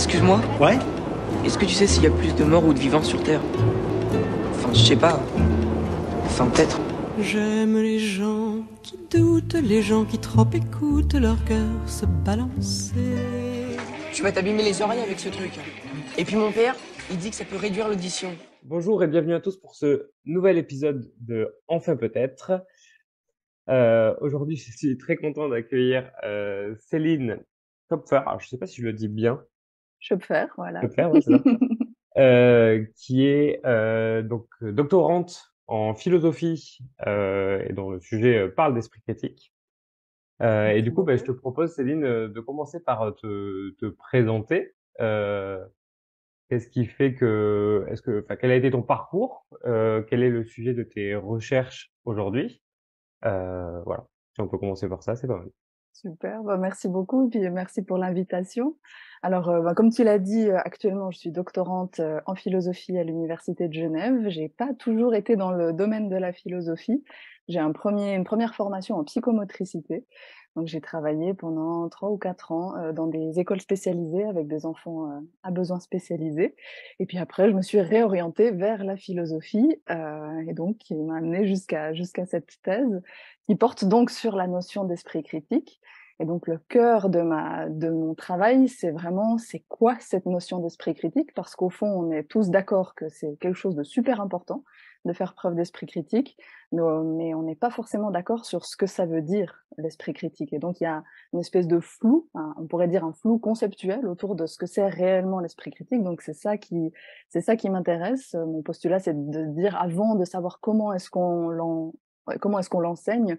Excuse-moi, Ouais? est-ce que tu sais s'il y a plus de morts ou de vivants sur Terre? Enfin, je sais pas. Enfin, peut-être. J'aime les gens qui doutent, les gens qui trop écoutent leur cœur se balancer. Tu vas t'abîmer les oreilles avec ce truc. Et puis mon père, il dit que ça peut réduire l'audition. Bonjour et bienvenue à tous pour ce nouvel épisode de Enfin peut-être. Aujourd'hui, je suis très content d'accueillir Céline Topfer. Alors, je sais pas si je le dis bien. Je peux faire, voilà. Topfer, ouais, c'est ça. Qui est donc doctorante en philosophie et dont le sujet parle d'esprit critique. Et du coup, je te propose, Céline, de commencer par te présenter. Qu'est-ce qui fait que, quel a été ton parcours? Quel est le sujet de tes recherches aujourd'hui? Voilà. Si on peut commencer par ça, c'est pas mal. Super, merci beaucoup et puis merci pour l'invitation. Alors, comme tu l'as dit, actuellement, je suis doctorante en philosophie à l'Université de Genève. J'ai pas toujours été dans le domaine de la philosophie. J'ai une première formation en psychomotricité. Donc, j'ai travaillé pendant 3 ou 4 ans dans des écoles spécialisées avec des enfants à besoins spécialisés. Et puis après, je me suis réorientée vers la philosophie et donc qui m'a amenée jusqu'à cette thèse qui porte donc sur la notion d'esprit critique. Et donc le cœur de mon travail, c'est vraiment, c'est quoi cette notion d'esprit critique? Parce qu'au fond, on est tous d'accord que c'est quelque chose de super important de faire preuve d'esprit critique, mais on n'est pas forcément d'accord sur ce que ça veut dire, l'esprit critique. Et donc il y a une espèce de flou, on pourrait dire un flou conceptuel autour de ce que c'est réellement l'esprit critique. Donc c'est ça qui m'intéresse. Mon postulat, c'est de dire, avant de savoir comment est-ce qu'on l'enseigne,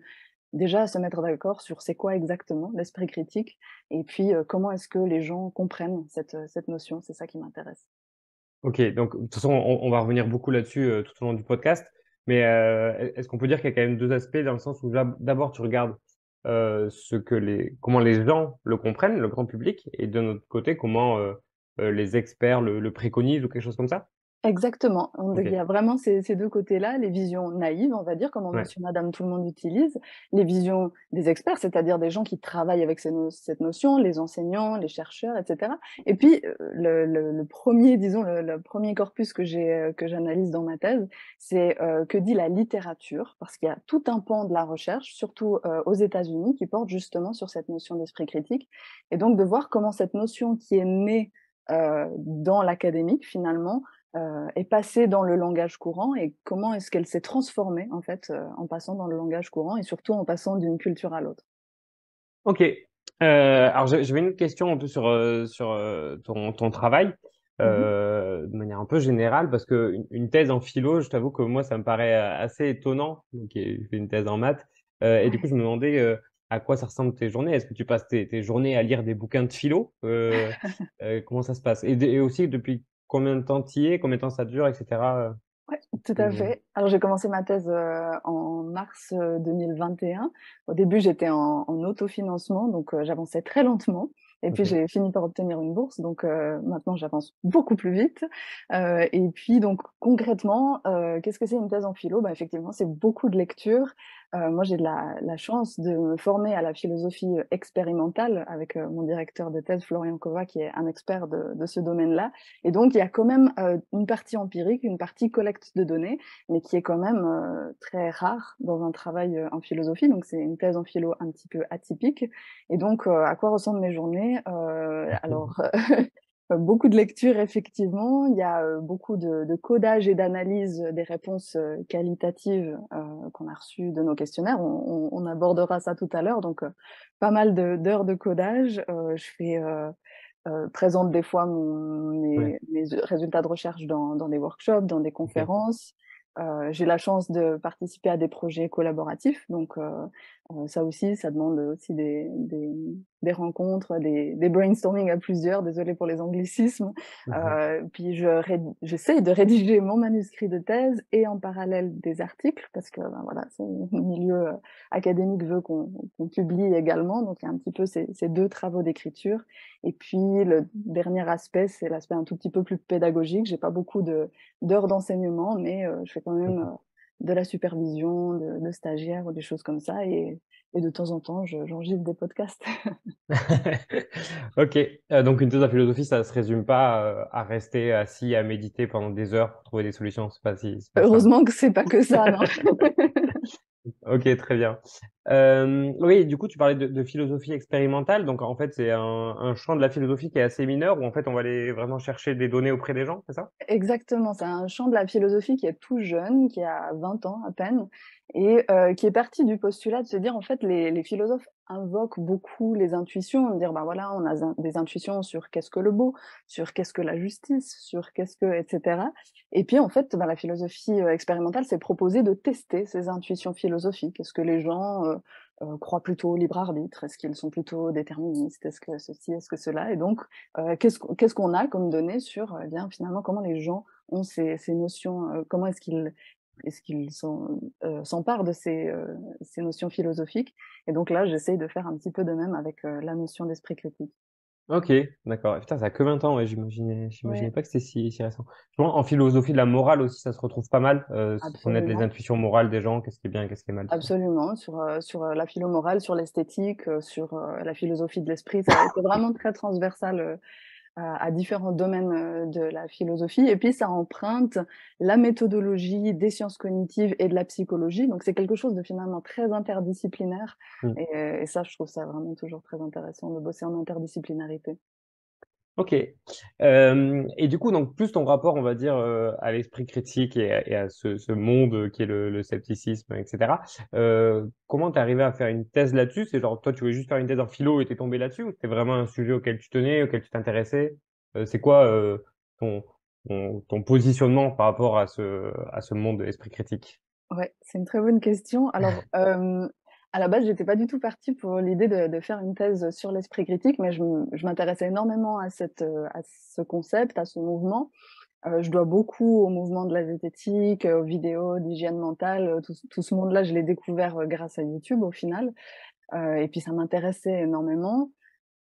déjà se mettre d'accord sur c'est quoi exactement l'esprit critique et puis comment est-ce que les gens comprennent cette notion, c'est ça qui m'intéresse. Ok, donc de toute façon, on va revenir beaucoup là-dessus tout au long du podcast. Mais est-ce qu'on peut dire qu'il y a quand même deux aspects dans le sens où d'abord tu regardes comment les gens le comprennent, le grand public, et de notre côté comment les experts le préconisent ou quelque chose comme ça? Exactement, Ok, il y a vraiment ces 2 côtés-là, les visions naïves, on va dire, comme ouais, monsieur, madame, tout le monde utilise, les visions des experts, c'est-à-dire des gens qui travaillent avec cette notion, les enseignants, les chercheurs et cetera. Et puis, le 1er, disons, le 1er corpus que j'analyse dans ma thèse, c'est, que dit la littérature? Parce qu'il y a tout un pan de la recherche, surtout, aux États-Unis, qui porte justement sur cette notion d'esprit critique et donc de voir comment cette notion qui est née, dans l'académique finalement, est passée dans le langage courant et comment est-ce qu'elle s'est transformée en fait, en passant dans le langage courant et surtout en passant d'une culture à l'autre. ok. Alors j'avais une autre question un peu sur ton travail Mmh. de manière un peu générale parce que une thèse en philo, je t'avoue que moi ça me paraît assez étonnant. Donc j'ai fait une thèse en maths et du coup je me demandais à quoi ça ressemble tes journées. Est-ce que tu passes tes journées à lire des bouquins de philo? Comment ça se passe? Et aussi depuis combien de temps t'y es, combien de temps ça dure, etc. Ouais, tout à Euh, fait. Alors j'ai commencé ma thèse, en mars, 2021. Au début, j'étais en autofinancement, donc j'avançais très lentement et puis ok. j'ai fini par obtenir une bourse, donc maintenant j'avance beaucoup plus vite. Et puis donc concrètement, qu'est-ce que c'est une thèse en philo? Bah, effectivement, c'est beaucoup de lecture. Moi, j'ai de la chance de me former à la philosophie, expérimentale avec, mon directeur de thèse, Florian Kova, qui est un expert de ce domaine-là. Et donc, il y a quand même une partie empirique, une partie collecte de données, mais qui est quand même très rare dans un travail en philosophie. Donc, c'est une thèse en philo un petit peu atypique. Et donc, à quoi ressemblent mes journées? Alors, beaucoup de lectures, effectivement. Il y a beaucoup de codage et d'analyse des réponses qualitatives qu'on a reçues de nos questionnaires. On abordera ça tout à l'heure. Donc, pas mal d'heures de codage. Je fais présente des fois Ouais. mes résultats de recherche dans des workshops, dans des Ok. conférences. J'ai la chance de participer à des projets collaboratifs, donc ça aussi, ça demande aussi des rencontres, des brainstorming à plusieurs, désolée pour les anglicismes. Puis j'essaie de rédiger mon manuscrit de thèse et en parallèle des articles parce que, voilà, c'est le milieu académique veut qu'on publie également, donc il y a un petit peu ces 2 travaux d'écriture. Et puis le dernier aspect, c'est l'aspect un tout petit peu plus pédagogique. J'ai pas beaucoup d'heures d'enseignement, mais je fais quand même de la supervision de stagiaires ou des choses comme ça et de temps en temps, j'enregistre des podcasts. OK, donc une thèse en philosophie, ça se résume pas, à rester assis à méditer pendant des heures pour trouver des solutions, c'est pas ça, hein? Heureusement que c'est pas que ça, non? OK, très bien. Oui, du coup, tu parlais de philosophie expérimentale, donc en fait, c'est un champ de la philosophie qui est assez mineur, où en fait, on va aller vraiment chercher des données auprès des gens, c'est ça? Exactement, c'est un champ de la philosophie qui est tout jeune, qui a 20 ans à peine et qui est parti du postulat de se dire, en fait, les philosophes invoquent beaucoup les intuitions, de dire: «Bah, voilà, on a des intuitions sur qu'est-ce que le beau, sur qu'est-ce que la justice, sur qu'est-ce que» et cetera et puis, en fait, bah, la philosophie, expérimentale s'est proposée de tester ces intuitions philosophiques. Est-ce que les gens, croient plutôt au libre arbitre? Est-ce qu'ils sont plutôt déterministes? Est-ce que ceci? Est-ce que cela? Et donc qu'est-ce qu'on a comme données sur, eh bien, finalement, comment les gens ont ces notions, comment est-ce qu'ils s'emparent de ces notions philosophiques? Et donc là, j'essaye de faire un petit peu de même avec, la notion d'esprit critique. OK, d'accord. Putain, ça a que 20 ans, ouais, j'imaginais Ouais, pas que c'était si récent. Souvent, en philosophie de la morale aussi, ça se retrouve pas mal, s connaître les absolument, intuitions morales des gens, qu'est-ce qui est bien, qu'est-ce qui est mal, tout ça. absolument, sur la philo-morale, sur l'esthétique, sur, la philosophie de l'esprit, c'est vraiment très transversal, à différents domaines, de la philosophie et puis ça emprunte la méthodologie des sciences cognitives et de la psychologie, donc c'est quelque chose de finalement très interdisciplinaire Mmh. et ça, je trouve ça vraiment toujours très intéressant de bosser en interdisciplinarité. OK. Et du coup, donc plus ton rapport, on va dire, à l'esprit critique et à ce monde, qui est le scepticisme et cetera. Comment tu es arrivé à faire une thèse là-dessus? C'est genre, toi, tu voulais juste faire une thèse en philo et tu es tombé là-dessus ou c'était vraiment un sujet auquel tu tenais, auquel tu t'intéressais? C'est quoi, ton ton positionnement par rapport à ce monde de l'esprit critique? Ouais, c'est une très bonne question. Alors, à la base, j'étais pas du tout partie pour l'idée de faire une thèse sur l'esprit critique, mais je m'intéressais énormément à ce concept, à ce mouvement. Je dois beaucoup au mouvement de la zététique, aux vidéos d'hygiène mentale, tout ce monde-là, je l'ai découvert, grâce à YouTube au final, et puis ça m'intéressait énormément,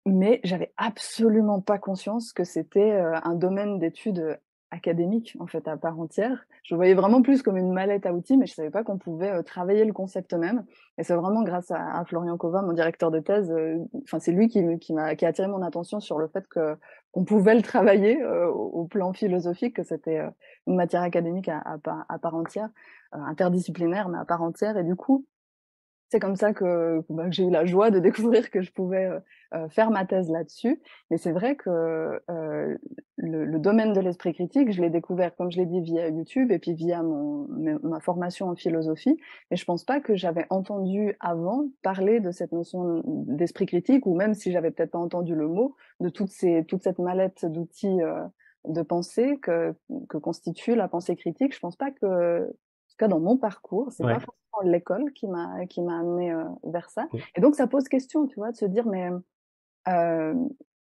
mais j'avais absolument pas conscience que c'était, un domaine d'études, académique, en fait, à part entière. Je le voyais vraiment plus comme une mallette à outils, mais je savais pas qu'on pouvait, travailler le concept même et c'est vraiment grâce à Florian Cova, mon directeur de thèse, enfin, c'est lui qui a attiré mon attention sur le fait que qu'on pouvait le travailler, au plan philosophique, que c'était, une matière académique à part entière, interdisciplinaire, mais à part entière et du coup, c'est comme ça que j'ai eu la joie de découvrir que je pouvais, faire ma thèse là-dessus. Mais c'est vrai que, le domaine de l'esprit critique, je l'ai découvert, comme je l'ai dit, via YouTube et puis via ma formation en philosophie. Mais je pense pas que j'avais entendu avant parler de cette notion d'esprit critique ou même si j'avais peut-être pas entendu le mot, de toute cette mallette d'outils, de pensée que constitue la pensée critique. Je pense pas que, en tout cas dans mon parcours, c'est pas Ouais, l'école qui m'a amenée, vers ça OK. et donc ça pose question, tu vois? De se dire: «Mais,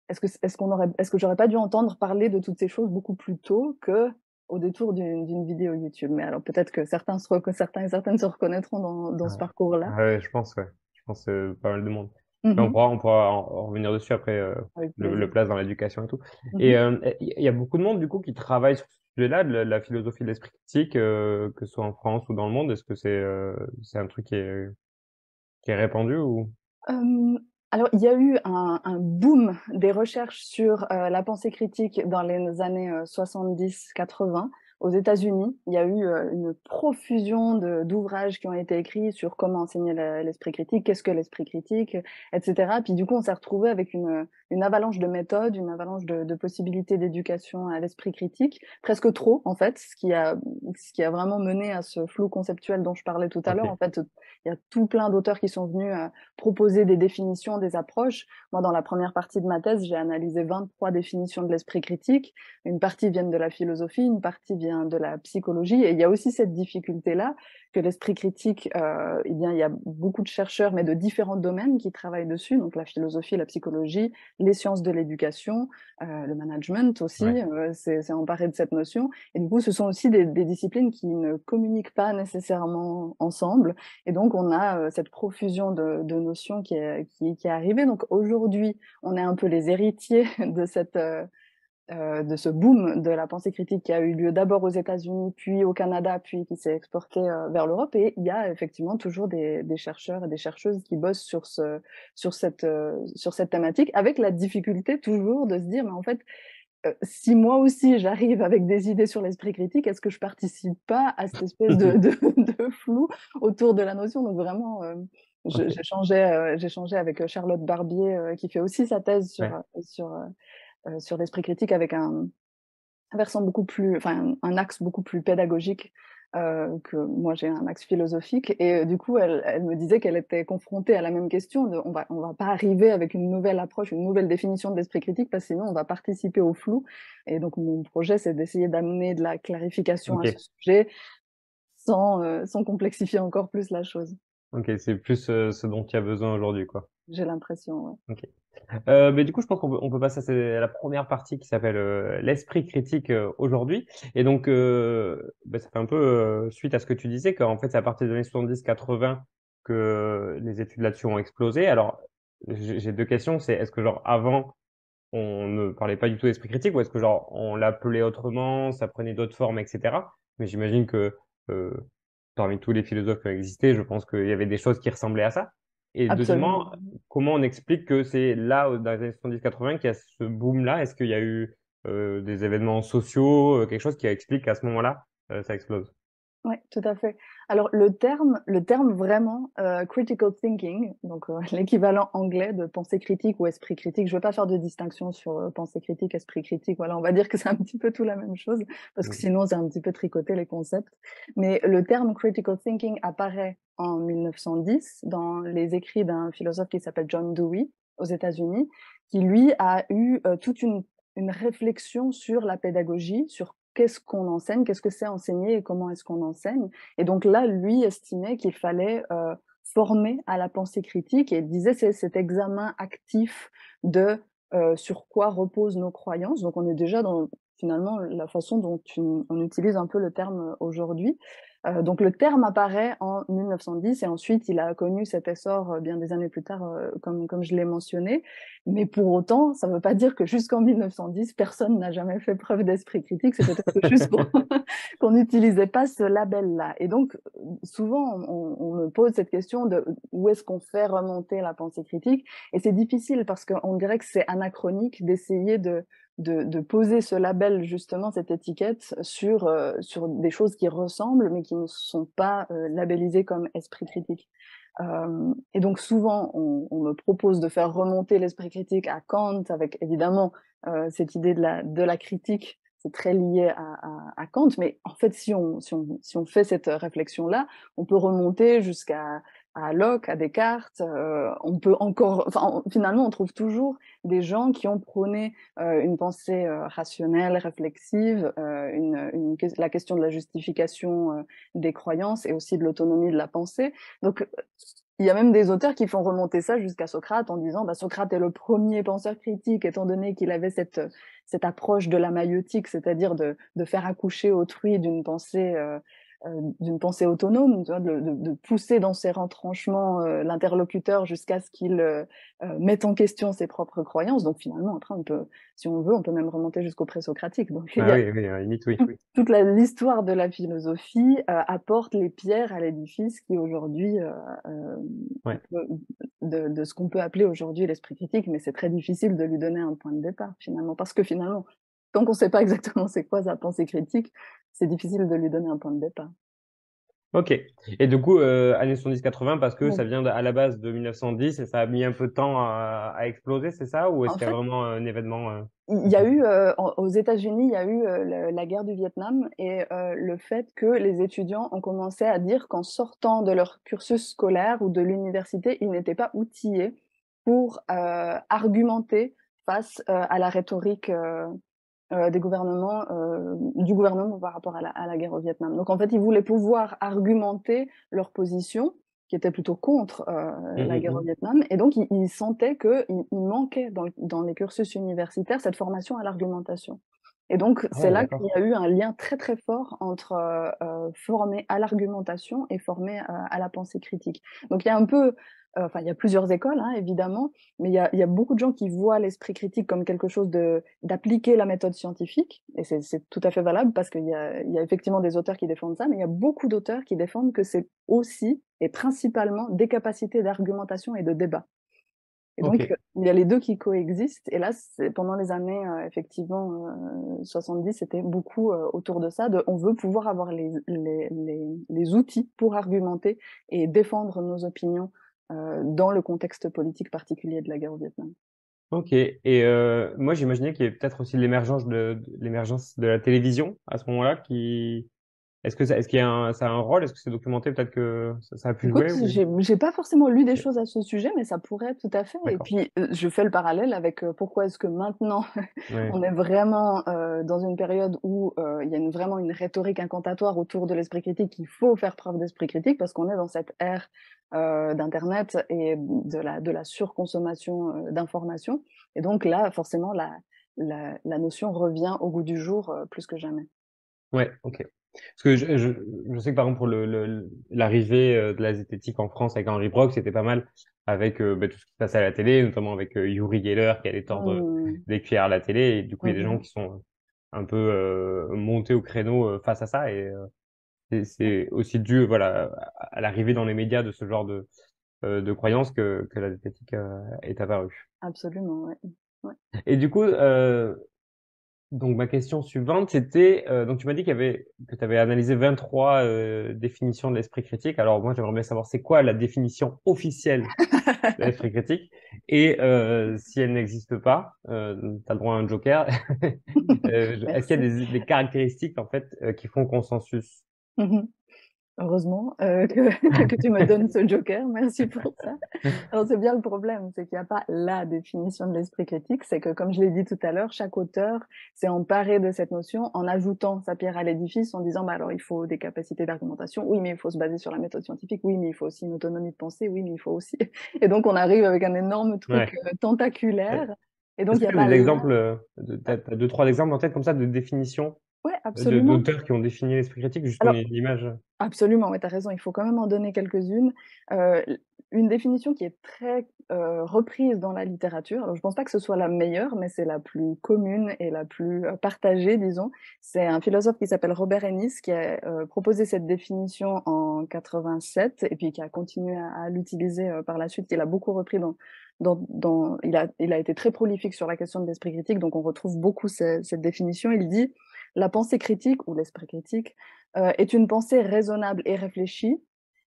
est-ce que j'aurais pas dû entendre parler de toutes ces choses beaucoup plus tôt qu'au détour d'une vidéo YouTube?» Mais alors peut-être que certains et certaines se reconnaîtront dans ce Ouais. parcours-là. Ah ouais, je pense, ouais. Je pense, pas mal de monde. Mmh Mais mh. on pourra en revenir dessus après, Avec le plaisir. place dans l'éducation et tout. Mmh Et mh. il y a beaucoup de monde du coup qui travaille sur ce sujet-là, de la philosophie de l'esprit critique, que ce soit en France ou dans le monde. Est-ce que c'est un truc qui est répandu ou? Hem, alors il y a eu un boom des recherches sur, la pensée critique dans les années, 70-80 aux États-Unis. Il y a eu, une profusion d'ouvrages qui ont été écrits sur comment enseigner l'esprit critique, qu'est-ce que l'esprit critique, et cetera. Puis du coup, on s'est retrouvé avec une avalanche de méthodes, une avalanche de possibilités d'éducation à l'esprit critique, presque trop en fait, ce qui a vraiment mené à ce flou conceptuel dont je parlais tout à l'heure. En OK. fait, il y a tout plein d'auteurs qui sont venus, proposer des définitions, des approches. Moi, dans la première partie de ma thèse, j'ai analysé 23 définitions de l'esprit critique. Une partie vient de la philosophie, une partie vient de la psychologie et il y a aussi cette difficulté-là que l'esprit critique, eh bien, il y a beaucoup de chercheurs, mais de différents domaines qui travaillent dessus, donc la philosophie, la psychologie, les sciences de l'éducation, le management aussi, Ouais. s'est emparé de cette notion et du coup, ce sont aussi des disciplines qui ne communiquent pas nécessairement ensemble et donc on a, cette profusion de notions qui est arrivée. Donc aujourd'hui, on est un peu les héritiers de de ce boom de la pensée critique qui a eu lieu d'abord aux États-Unis, puis au Canada, puis qui s'est exporté vers l'Europe. Et il y a effectivement toujours des chercheurs et des chercheuses qui bossent sur cette thématique, avec la difficulté toujours de se dire, mais en fait, si moi aussi j'arrive avec des idées sur l'esprit critique, est-ce que je participe pas à cette espèce de flou autour de la notion? Donc vraiment, OK. j'échangeais avec Charlotte Barbier, qui fait aussi sa thèse Ouais. sur l'esprit critique avec un versant beaucoup plus, enfin un axe beaucoup plus pédagogique, que moi j'ai un axe philosophique. Et du coup elle me disait qu'elle était confrontée à la même question de on va pas arriver avec une nouvelle approche, une nouvelle définition de l'esprit critique, parce que sinon on va participer au flou. Et donc mon projet, c'est d'essayer d'amener de la clarification à ce OK. sujet sans complexifier encore plus la chose. OK, c'est plus, ce dont il y a besoin aujourd'hui, quoi. J'ai l'impression, ouais. OK. Beh, du coup, je pense qu'on peut passer à la première partie qui s'appelle, l'esprit critique, aujourd'hui. Et donc, bah, ça fait un peu, suite à ce que tu disais, qu'en fait, c'est à partir des années 70-80 que les études là-dessus ont explosé. Alors, j'ai 2 questions, c'est est-ce que genre avant, on ne parlait pas du tout d'esprit critique, ou est-ce que genre on l'appelait autrement, ça prenait d'autres formes et cetera? Mais j'imagine que, heu, parmi tous les philosophes qui ont existé, je pense qu'il y avait des choses qui ressemblaient à ça. Et deuxièmement, Absolument. comment on explique que c'est là, dans les années 70-80 qu'il y a ce boom-là? Est-ce qu'il y a eu, des événements sociaux, quelque chose qui explique qu'à ce moment-là, ça explose? Ouais, tout à fait. Alors le terme vraiment, critical thinking, donc l'équivalent anglais de pensée critique ou esprit critique. Je ne veux pas faire de distinction sur, pensée critique, esprit critique. Voilà, on va dire que c'est un petit peu tout la même chose, parce que Mmh. sinon c'est un petit peu tricoter les concepts. Mais le terme critical thinking apparaît en 1910 dans les écrits d'un philosophe qui s'appelle John Dewey, aux États-Unis, qui lui a eu, toute une réflexion sur la pédagogie, sur qu'est-ce qu'on enseigne, qu'est-ce que c'est enseigner et comment est-ce qu'on enseigne. Et donc là, lui estimait qu'il fallait former à la pensée critique, et il disait c'est cet examen actif de sur quoi reposent nos croyances. Donc on est déjà dans finalement la façon dont on utilise un peu le terme aujourd'hui. Donc le terme apparaît en 1910 et ensuite il a connu cet essor bien des années plus tard, comme je l'ai mentionné. Mais pour autant, ça ne veut pas dire que jusqu'en 1910, personne n'a jamais fait preuve d'esprit critique. C'est peut-être juste qu'on n'utilisait pas ce label-là. Et donc, souvent, on me pose cette question de où est-ce qu'on fait remonter la pensée critique. Et c'est difficile parce qu'on dirait que c'est anachronique d'essayer de poser ce label, justement, cette étiquette sur des choses qui ressemblent, mais qui ne sont pas labellisées comme esprit critique. Et donc souvent, on me propose de faire remonter l'esprit critique à Kant, avec évidemment cette idée de la critique, c'est très lié à Kant. Mais en fait, si on fait cette réflexion-là, on peut remonter jusqu'à Locke, à Descartes. On peut encore, enfin, finalement, on trouve toujours des gens qui ont prôné une pensée rationnelle, réflexive, la question de la justification des croyances et aussi de l'autonomie de la pensée. Donc, il y a même des auteurs qui font remonter ça jusqu'à Socrate en disant bah, Socrate est le premier penseur critique, étant donné qu'il avait cette approche de la maïeutique, c'est-à-dire de faire accoucher autrui d'une pensée autonome, tu vois, de pousser dans ses retranchements l'interlocuteur jusqu'à ce qu'il mette en question ses propres croyances. Donc finalement, après, si on veut, on peut même remonter jusqu'au présocratique. Donc il y Ah a oui, oui, à la limite, oui. toute l'histoire de la philosophie apporte les pierres à l'édifice qui aujourd'hui, Ouais. de ce qu'on peut appeler aujourd'hui l'esprit critique, mais c'est très difficile de lui donner un point de départ finalement, parce que finalement, tant qu'on ne sait pas exactement c'est quoi sa pensée critique, c'est difficile de lui donner un point de départ. OK. Et du coup, années 70-80 parce que ça Oui. vient à la base de 1910 et ça a mis un peu de temps à exploser, c'est ça? Ou est-ce En qu'il y a fait, vraiment un événement, il y a décisif? eu, aux États-Unis, il y a eu, la guerre du Vietnam et le fait que les étudiants ont commencé à dire qu'en sortant de leur cursus scolaire ou de l'université, ils n'étaient pas outillés pour, argumenter face, à la rhétorique, du gouvernement par rapport à la guerre au Vietnam. Donc en fait, ils voulaient pouvoir argumenter leur position, qui était plutôt contre, Mmh la mh, guerre au mmh. Vietnam, et donc ils sentaient qu'il manquait dans les cursus universitaires cette formation à l'argumentation. Et donc Ah c'est ouais, là qu'il d'accord. y a eu un lien très, très fort entre, former à l'argumentation et former, à la pensée critique. Donc il y a un peu Enfin, il y a plusieurs écoles, hein, évidemment, mais il y a beaucoup de gens qui voient l'esprit critique comme quelque chose d'appliquer la méthode scientifique, et c'est tout à fait valable parce qu'il y a effectivement des auteurs qui défendent ça, mais il y a beaucoup d'auteurs qui défendent que c'est aussi et principalement des capacités d'argumentation et de débat. Et donc, OK. il y a les 2 qui coexistent, et là, c'est pendant les années, effectivement, 70, c'était beaucoup, autour de ça, on veut pouvoir avoir les outils pour argumenter et défendre nos opinions, dans le contexte politique particulier de la guerre au Vietnam. OK et moi j'imaginais qu'il y avait peut-être aussi l'émergence de la télévision à ce moment-là qui est-ce qu'il y a ça a un rôle? Est-ce que c'est documenté? Peut-être que ça a pu Écoute, jouer ou? j'ai pas forcément lu des OK, choses à ce sujet, mais ça pourrait tout à fait, et d'accord. puis, je fais le parallèle avec, pourquoi est-ce que maintenant Ouais, on est vraiment, dans une période où, il y a vraiment une rhétorique incantatoire autour de l'esprit critique. Il faut faire preuve d'esprit critique parce qu'on est dans cette ère, d'internet et de la surconsommation, d'informations, et donc là, forcément, la notion revient au goût du jour, plus que jamais. ouais, OK. Parce que je sais que par exemple pour l'arrivée, de la zététique en France avec Henri Brock, c'était pas mal avec, tout ce qui se passait à la télé, notamment avec, Uri Geller qui allait tordre, Mmh. des cuillères à la télé et du coup, il y a des gens Mmh. qui sont, un peu, montés au créneau, face à ça et c'est aussi dû, voilà, à l'arrivée dans les médias de ce genre de croyances que la zététique, est apparue. Absolument, ouais. Ouais. Et du coup, donc ma question suivante, c'était, donc tu m'as dit que tu avais analysé 23, définitions de l'esprit critique. Alors moi, j'aimerais bien savoir c'est quoi la définition officielle de l'esprit critique? Et si elle n'existe pas, tu as le droit à un joker. Est-ce qu'il y a Merci. des caractéristiques en fait, qui font consensus? Mmh. Heureusement, que tu me donnes ce joker, merci pour ça. Alors c'est bien le problème, c'est qu'il y a pas la définition de l'esprit critique, c'est que comme je l'ai dit tout à l'heure, chaque auteur s'est emparé de cette notion en ajoutant sa pierre à l'édifice, en disant: «Bah, alors il faut des capacités d'argumentation, oui, mais il faut se baser sur la méthode scientifique, oui, mais il faut aussi une autonomie de pensée, oui, mais il faut aussi» et donc on arrive avec un énorme truc, Ouais. tentaculaire, et donc Est-ce il y que a tu as pas des la exemples, tu as 2-3 exemples en tête comme ça de définitions, ouais, absolument. d'auteurs qui ont défini l'esprit critique? Juste qu'on Alors ait une image. absolument, ouais, tu as raison, il faut quand même en donner quelques-unes. L Une définition qui est très, reprise dans la littérature, alors je pense pas que ce soit la meilleure, mais c'est la plus commune et la plus, partagée, disons. C'est un philosophe qui s'appelle Robert Ennis qui a, proposé cette définition en 87 et puis qui a continué à l'utiliser, par la suite. Il a beaucoup repris il a été très prolifique sur la question de l'esprit critique, donc on retrouve beaucoup cette définition. Il dit: «La pensée critique ou l'esprit critique est une pensée raisonnable et réfléchie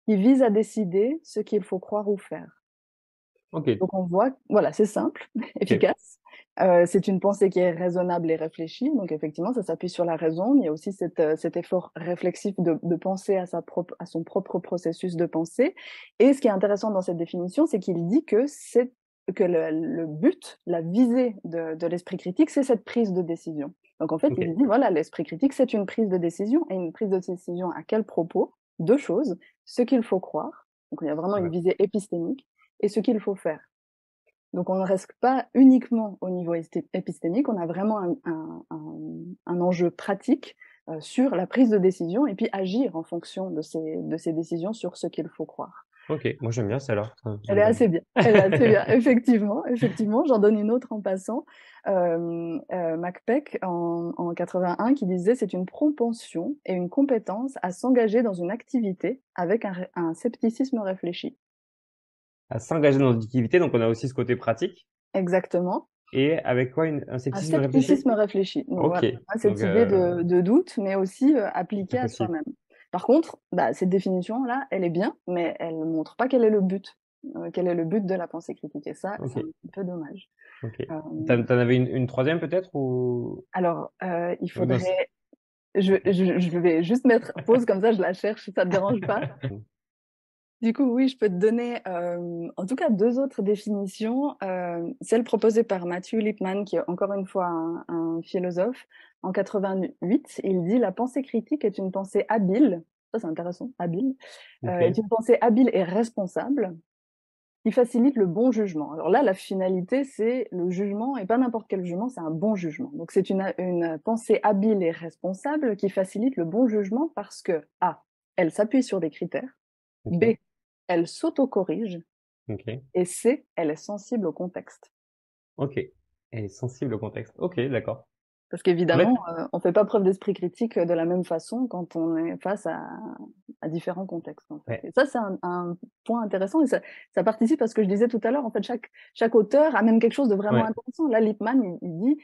qui vise à décider ce qu'il faut croire ou faire». OK, Donc on voit voilà, c'est simple, OK. efficace. C'est une pensée qui est raisonnable et réfléchie, donc effectivement, ça s'appuie sur la raison. Il y a aussi cet effort réflexif de penser à son propre processus de pensée, et ce qui est intéressant dans cette définition, c'est qu'il dit que le but, la visée de l'esprit critique, c'est cette prise de décision. Donc en fait, OK. il dit: «Voilà, l'esprit critique, c'est une prise de décision, et une prise de décision à quel propos? 2 choses, ce qu'il faut croire», donc il y a vraiment une Ouais. visée épistémique, et ce qu'il faut faire. Donc on ne reste pas uniquement au niveau épistémique, on a vraiment un enjeu pratique, sur la prise de décision et puis agir en fonction de ces décisions sur ce qu'il faut croire. OK, moi j'aime bien celle-là, Elle j'aime est bien. assez bien, elle est assez bien, effectivement, effectivement. J'en donne une autre en passant, McPeck en 81 qui disait: «C'est une propension et une compétence à s'engager dans une activité avec un scepticisme réfléchi». À s'engager dans une activité, donc on a aussi ce côté pratique Exactement. et avec quoi un Un scepticisme réfléchi? scepticisme réfléchi. Donc OK, voilà, cette donc idée de doute, mais aussi, appliquée à réfléchi. soi-même. Par contre, bah, cette définition-là, elle est bien, mais elle ne montre pas quel est le but de la pensée critique, et ça, c'est un OK, petit peu dommage. OK. Hem, Tu en avais une 3e peut-être ou? alors, il Non, c faudrait je vais juste mettre pause, comme ça je la cherche, si ça te dérange pas? Du coup, oui, je peux te donner, en tout cas 2 autres définitions. Celle proposée par Matthew Lipman, qui est encore une fois un philosophe. En 88, il dit: «La pensée critique est une pensée habile», ça c'est intéressant, habile, est OK, une pensée habile et responsable qui facilite le bon jugement. Alors là, la finalité, c'est le jugement, et pas n'importe quel jugement, c'est un bon jugement. Donc c'est une pensée habile et responsable qui facilite le bon jugement parce que A, elle s'appuie sur des critères, B, OK, elle s'auto-corrige, OK. Et C, elle est sensible au contexte. OK. Elle est sensible au contexte. OK, d'accord. Parce En fait qu'évidemment, on fait pas preuve d'esprit critique, de la même façon quand on est face à différents contextes, en fait. ouais, Et ça, c'est un point intéressant et ça participe à ce que je disais tout à l'heure. En fait, chaque auteur a même quelque chose de vraiment ouais, intéressant. Là, Lippmann, il dit,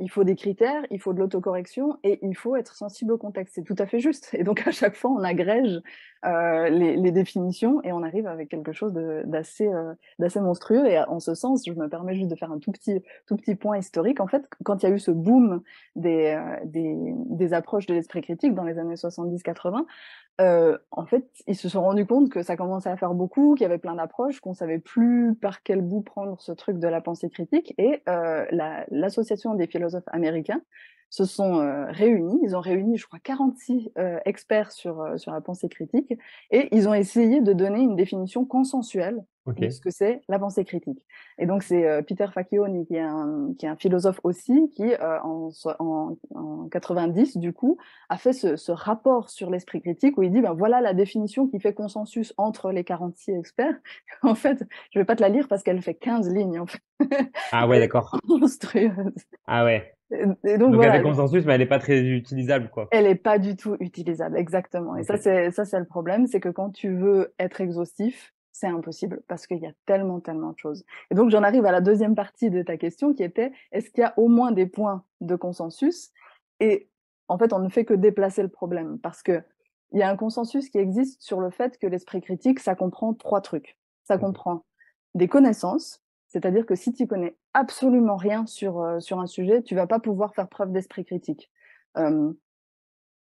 «Il faut des critères, il faut de l'autocorrection et il faut être sensible au contexte». C'est tout à fait juste et donc à chaque fois, on agrège, les définitions et on arrive avec quelque chose d'assez monstrueux et en ce sens, je me permets juste de faire un tout petit point historique. En fait, quand il y a eu ce boom des approches de l'esprit critique dans les années 70-80, en fait, ils se sont rendus compte que ça commençait à faire beaucoup, qu'il y avait plein d'approches, qu'on savait plus par quel bout prendre ce truc de la pensée critique et l'association des philosophes américains se sont, réunis. Ils ont réuni, je crois 46, experts sur la pensée critique et ils ont essayé de donner une définition consensuelle de OK. ce que c'est la pensée critique. Et donc c'est, Peter Facchioni qui est un philosophe aussi qui, en 90 du coup, a fait ce rapport sur l'esprit critique où il dit, ben voilà la définition qui fait consensus entre les 46 experts. En fait, je vais pas te la lire parce qu'elle fait 15 lignes, en fait. Ah ouais, Elle est d'accord. monstrueuse. Ah ouais. Et donc Donc elle fait voilà, consensus, mais elle est pas très utilisable, quoi. elle est pas du tout utilisable, exactement. Et OK. ça, c'est le problème, c'est que quand tu veux être exhaustif, c'est impossible parce qu'il y a tellement, tellement de choses. Et donc j'en arrive à la deuxième partie de ta question qui était: est-ce qu'il y a au moins des points de consensus? Et en fait, on ne fait que déplacer le problème parce que il y a un consensus qui existe sur le fait que l'esprit critique, ça comprend 3 trucs. Ça OK. comprend des connaissances, c'est-à-dire que si tu connais absolument rien sur un sujet, tu vas pas pouvoir faire preuve d'esprit critique. Hem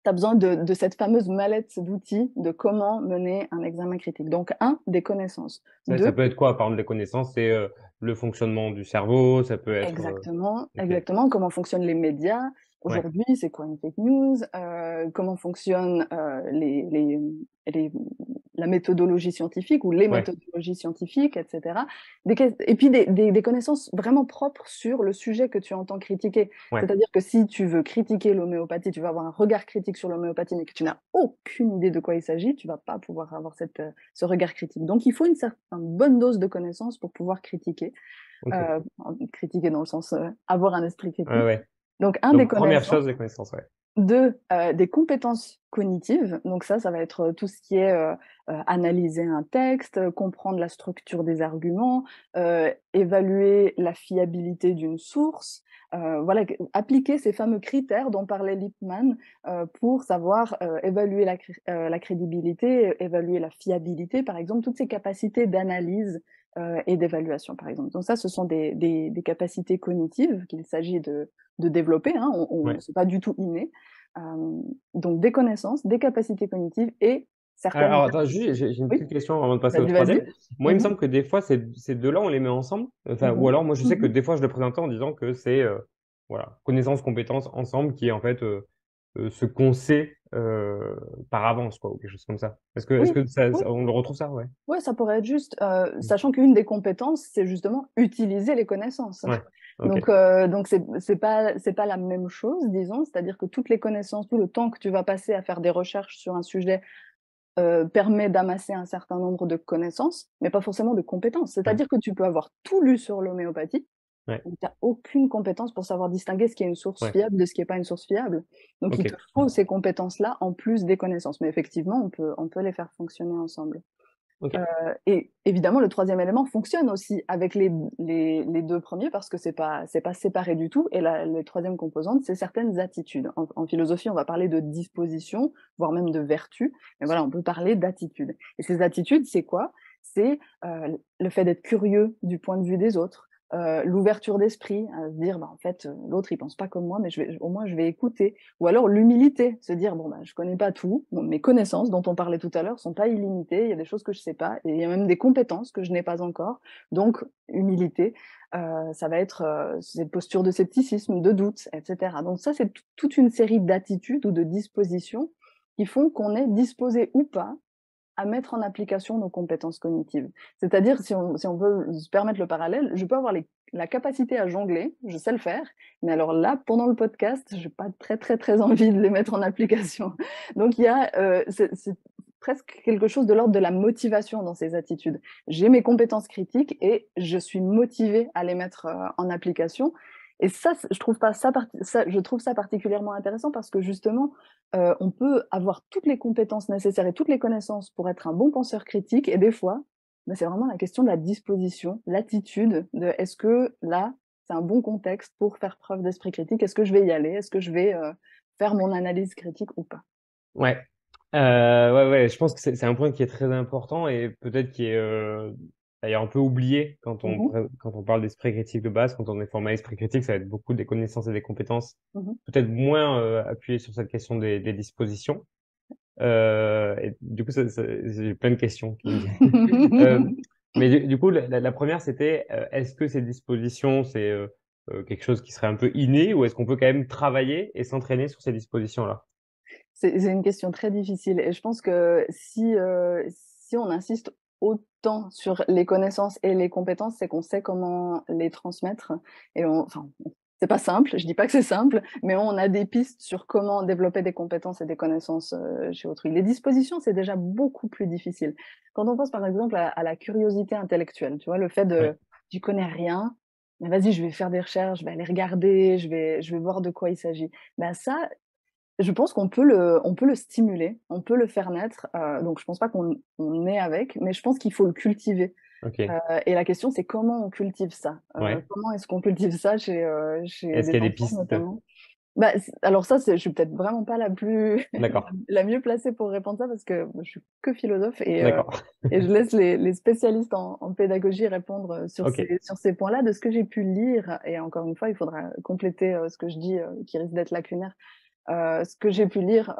Tu as besoin de cette fameuse mallette d'outils de comment mener un examen critique. Donc des connaissances. Ça 2 peut être quoi, par exemple, des connaissances? C'est, le fonctionnement du cerveau, ça peut être, exactement, OK. exactement. Comment fonctionnent les médias? Ouais, Aujourd'hui, c'est quoi une fake news? Comment fonctionnent, les la méthodologie scientifique ou les ouais, méthodologies scientifiques et cetera. Et puis des connaissances vraiment propres sur le sujet que tu entends critiquer. ouais. C'est-à-dire que si tu veux critiquer l'homéopathie, tu vas avoir un regard critique sur l'homéopathie, mais que tu n'as aucune idée de quoi il s'agit, tu vas pas pouvoir avoir ce regard critique. Donc il faut une bonne dose de connaissances pour pouvoir critiquer. OK. Critiquer dans le sens, avoir un esprit Ouais, critique. ouais. Donc des Donc première connaissances, chose, les connaissances, ouais. 2 des compétences cognitives. Donc ça va être, tout ce qui est, analyser un texte, comprendre la structure des arguments, évaluer la fiabilité d'une source, voilà, appliquer ces fameux critères dont parlait Lippmann, pour savoir, évaluer la crédibilité, évaluer la fiabilité, par exemple, toutes ces capacités d'analyse, et d'évaluation, par exemple. Donc ça, ce sont des capacités cognitives qu'il s'agit de développer, hein, Ouais. c'est pas du tout inné. Donc des connaissances, des capacités cognitives et certaines Alors attends, juste, j'ai une oui, petite question avant de passer au vas-y, vas-y. troisième. Moi, il me Mmh mh. semble que des fois, ces 2-là, on les met ensemble. Enfin, ou Mmh alors moi, je sais que mh. des fois, je le présentais en disant que c'est, voilà, connaissances, compétences ensemble qui est en fait, ce qu'on sait, par avance, quoi, ou quelque chose comme ça. Est-ce Oui, que ça oui, on le retrouve ça? Ouais. ouais, ça pourrait être juste, Mmh. sachant qu'une des compétences, c'est justement utiliser les connaissances. Ouais. OK. Donc c'est pas la même chose, disons. C'est-à-dire que toutes les connaissances, tout le temps que tu vas passer à faire des recherches sur un sujet permet d'amasser un certain nombre de connaissances, mais pas forcément de compétences. Ouais. C'est-à-dire que tu peux avoir tout lu sur l'homéopathie, Ouais. mais tu as aucune compétence pour savoir distinguer ce qui est une source Ouais. fiable de ce qui est pas une source fiable. Donc il te OK. faut ces compétences-là en plus des connaissances. Mais effectivement, on peut les faire fonctionner ensemble. OK. Et évidemment, le troisième élément fonctionne aussi avec les 2 premiers parce que c'est pas séparé du tout et la troisième composante, c'est certaines attitudes. En philosophie, on va parler de disposition, voire même de vertu, mais voilà, on peut parler d'attitude. Et ces attitudes, c'est quoi? C'est, le fait d'être curieux du point de vue des autres, l'ouverture d'esprit, à se dire: «Bah, en fait, l'autre il pense pas comme moi, mais au moins je vais écouter». Ou alors l'humilité, se dire: «Bon, bah, je connais pas tout, bon, mes connaissances dont on parlait tout à l'heure sont pas illimitées, il y a des choses que je sais pas et il y a même des compétences que je n'ai pas encore». Donc humilité, ça va être, cette posture de scepticisme, de doute et cetera. Donc ça, c'est toute une série d'attitudes ou de dispositions qui font qu'on est disposé ou pas à mettre en application nos compétences cognitives. C'est-à-dire, si on veut se permettre le parallèle, je peux avoir la capacité à jongler, je sais le faire, mais alors là, pendant le podcast, j'ai pas très, très, très envie de les mettre en application. Donc il y a, presque quelque chose de l'ordre de la motivation dans ces attitudes. J'ai mes compétences critiques et je suis motivée à les mettre en application. Et ça, je trouve ça particulièrement intéressant parce que justement, on peut avoir toutes les compétences nécessaires et toutes les connaissances pour être un bon penseur critique. Et des fois, ben, c'est vraiment la question de la disposition, l'attitude de est-ce que là, c'est un bon contexte pour faire preuve d'esprit critique? Est-ce que je vais y aller? Est-ce que je vais faire mon analyse critique ou pas? Ouais. Ouais, je pense que c'est un point qui est très important et peut-être qui est d'ailleurs un peu oublié Mhm, quand on parle d'esprit critique de base. Quand on est formé à esprit critique, ça va être beaucoup des connaissances et des compétences, mhm. peut-être moins appuyé sur cette question des dispositions. Et du coup, j'ai plein de questions qui me viennent. Euh, mais du coup, la première, c'était est-ce que ces dispositions, c'est quelque chose qui serait un peu inné ou est-ce qu'on peut quand même travailler et s'entraîner sur ces dispositions-là? C'est une question très difficile et je pense que si on insiste autant sur les connaissances et les compétences, c'est qu'on sait comment les transmettre et c'est pas simple, je dis pas que c'est simple, mais on a des pistes sur comment développer des compétences et des connaissances, chez autrui. Les dispositions, c'est déjà beaucoup plus difficile. Quand on pense par exemple à la curiosité intellectuelle, tu vois? Le fait Ouais, de: «Tu connais rien, mais vas-y, je vais faire des recherches, je vais aller regarder, je vais voir de quoi il s'agit». Ben ça, je pense on peut le stimuler, on peut le faire naître, donc je pense pas qu'on naît avec, mais je pense qu'il faut le cultiver, ok. et la question c'est comment on cultive ça? Ouais. Comment est-ce qu'on cultive ça chez Est-ce des qu'il y a des enfants pistes? notamment? Bah, c alors ça, c'est je suis peut-être vraiment pas la plus D'accord, la mieux placée pour répondre ça parce que moi je suis que philosophe d'accord. et je laisse les spécialistes en pédagogie répondre, Ok, sur ces points-là. De ce que j'ai pu lire et encore une fois, il faudra compléter, ce que je dis, qui risque d'être lacunaire. Ce que j'ai pu lire,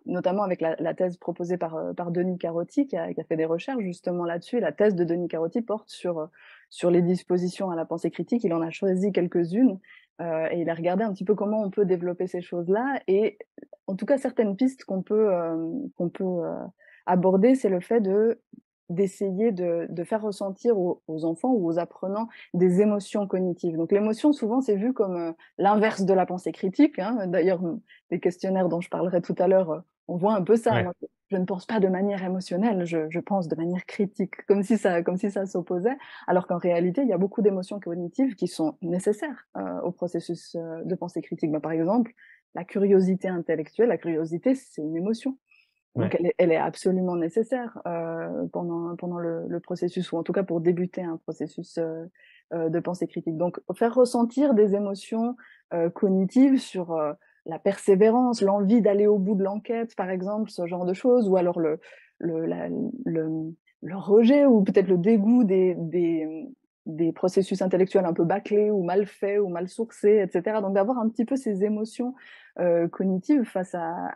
notamment avec la thèse proposée par Denis Carotti qui a fait des recherches justement là-dessus. La thèse de Denis Carotti porte sur les dispositions à la pensée critique. Il en a choisi quelques-unes, et il a regardé un petit peu comment on peut développer ces choses-là et en tout cas certaines pistes qu'on peut, aborder, c'est le fait d'essayer de faire ressentir aux enfants ou aux apprenants des émotions cognitives. Donc l'émotion souvent c'est vu comme, l'inverse de la pensée critique, hein. D'ailleurs, les questionnaires dont je parlerai tout à l'heure, on voit un peu ça. ouais, Moi, je ne pense pas de manière émotionnelle, je pense de manière critique, comme si ça s'opposait, alors qu'en réalité, il y a beaucoup d'émotions cognitives qui sont nécessaires, au processus, de pensée critique. Bah, par exemple, la curiosité intellectuelle, la curiosité, c'est une émotion. Donc ouais. elle est absolument nécessaire, pendant le processus ou en tout cas pour débuter un processus, de pensée critique. Donc faire ressentir des émotions, cognitives sur, la persévérance, l'envie d'aller au bout de l'enquête, par exemple, ce genre de choses ou alors le la le le rejet ou peut-être le dégoût des processus intellectuels un peu bâclés ou mal faits ou mal sourcés et cetera. Donc d'avoir un petit peu ces émotions, cognitives face à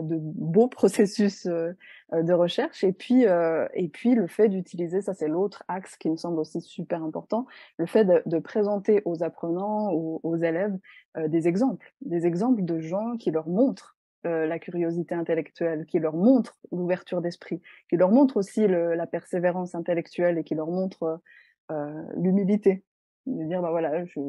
de beaux processus, de recherche et puis le fait d'utiliser ça c'est l'autre axe qui me semble aussi super important, le fait de présenter aux apprenants, aux élèves, des exemples de gens qui leur montrent, la curiosité intellectuelle, qui leur montrent l'ouverture d'esprit, qui leur montrent aussi la persévérance intellectuelle et qui leur montrent, l'humilité. De dire: «Bah, voilà, je suis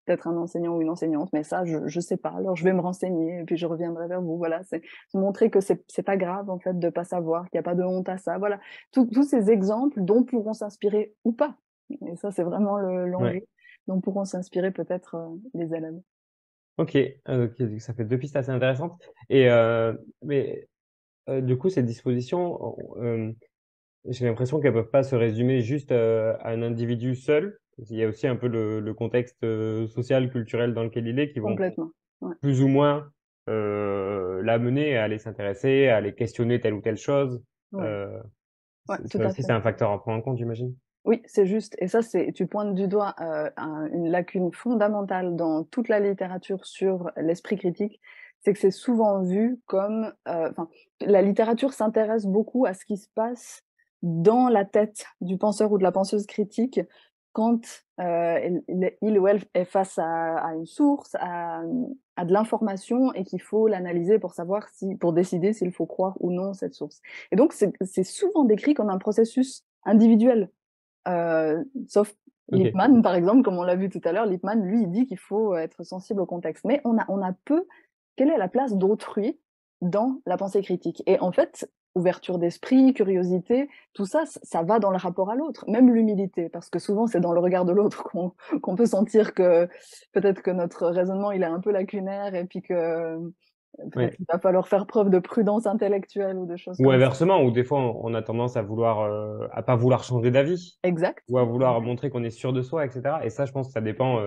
peut-être un enseignant ou une enseignante, mais ça, je sais pas, alors je vais me renseigner et puis je reviendrai vers vous». Voilà, c'est montrer que c'est pas grave, en fait, de pas savoir, qu'il y a pas de honte à ça. Voilà, tous ces exemples dont pourront s'inspirer ou pas et ça, c'est vraiment l'enjeu, Ouais. dont pourront s'inspirer peut-être, les élèves. Ok, ok, ça fait deux pistes assez intéressantes. Et mais du coup, ces dispositions, j'ai l'impression qu'elles peuvent pas se résumer juste à un individu seul. Il y a aussi un peu le contexte social, culturel dans lequel il est qui vont Complètement. Ouais, plus ou moins l'amener à aller s'intéresser, à aller questionner telle ou telle chose. ouais, Euh, ouais, tout ça à aussi, fait. c'est un facteur à prendre en compte, j'imagine. Oui, c'est juste et ça, c'est tu pointes du doigt, une lacune fondamentale dans toute la littérature sur l'esprit critique, c'est que c'est souvent vu comme, la littérature s'intéresse beaucoup à ce qui se passe dans la tête du penseur ou de la penseuse critique quand, il ou elle est face à une source, à de l'information et qu'il faut l'analyser pour savoir si pour décider s'il faut croire ou non cette source et donc c'est souvent décrit comme un processus individuel. Sauf Ok. Lippmann, par exemple, comme on l'a vu tout à l'heure, Lippmann, lui, il dit qu'il faut être sensible au contexte. Mais on a peu quelle est la place d'autrui dans la pensée critique? Et en fait, ouverture d'esprit, curiosité, tout ça, ça va dans le rapport à l'autre. Même l'humilité, parce que souvent, c'est dans le regard de l'autre qu'on peut sentir que peut-être que notre raisonnement, il est un peu lacunaire et puis que peut-être Ouais. qu'il va falloir faire preuve de prudence intellectuelle ou de choses Ou comme ça. inversement, ou des fois, on a tendance à vouloir, à pas vouloir changer d'avis, Exact. ou à vouloir montrer qu'on est sûr de soi, etc. Et ça, je pense que ça dépend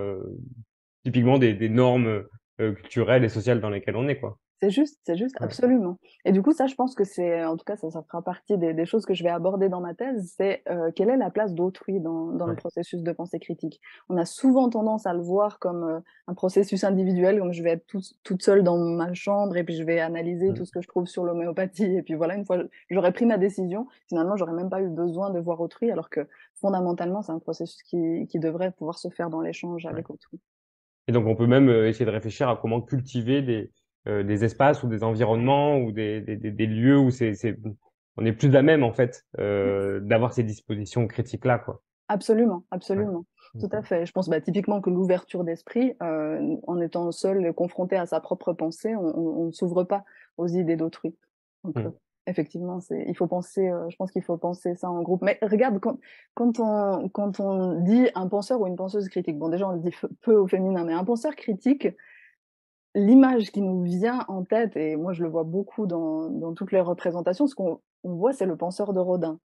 typiquement des normes culturelles et sociales dans lesquelles on est, quoi. C'est juste, Ouais. absolument. Et du coup, ça, je pense que c'est, en tout cas, ça fera partie des choses que je vais aborder dans ma thèse, c'est quelle est la place d'autrui dans le Ouais. processus de pensée critique. On a souvent tendance à le voir comme un processus individuel, comme je vais être toute seule dans ma chambre et puis je vais analyser tout Mm. ce que je trouve sur l'homéopathie. Et puis voilà, une fois j'aurais pris ma décision, finalement, j'aurais même pas eu besoin de voir autrui, alors que fondamentalement, c'est un processus qui devrait pouvoir se faire dans l'échange Ouais. avec autrui. Et donc, on peut même essayer de réfléchir à comment cultiver des espaces ou des environnements ou des lieux où on est plus à même, en fait, d'avoir ces dispositions critiques-là, quoi. Absolument, Ouais. absolument. Tout à Ok. fait. Je pense, bah, typiquement que l'ouverture d'esprit, en étant seul, confronté à sa propre pensée, on ne s'ouvre pas aux idées d'autrui. Donc, Mm. effectivement, il faut penser, je pense qu'il faut penser ça en groupe. Mais regarde, quand on dit un penseur ou une penseuse critique, bon, déjà, on le dit peu au féminin, mais un penseur critique, l'image qui nous vient en tête, et moi, je le vois beaucoup dans toutes les représentations, ce qu'on voit, c'est le penseur de Rodin.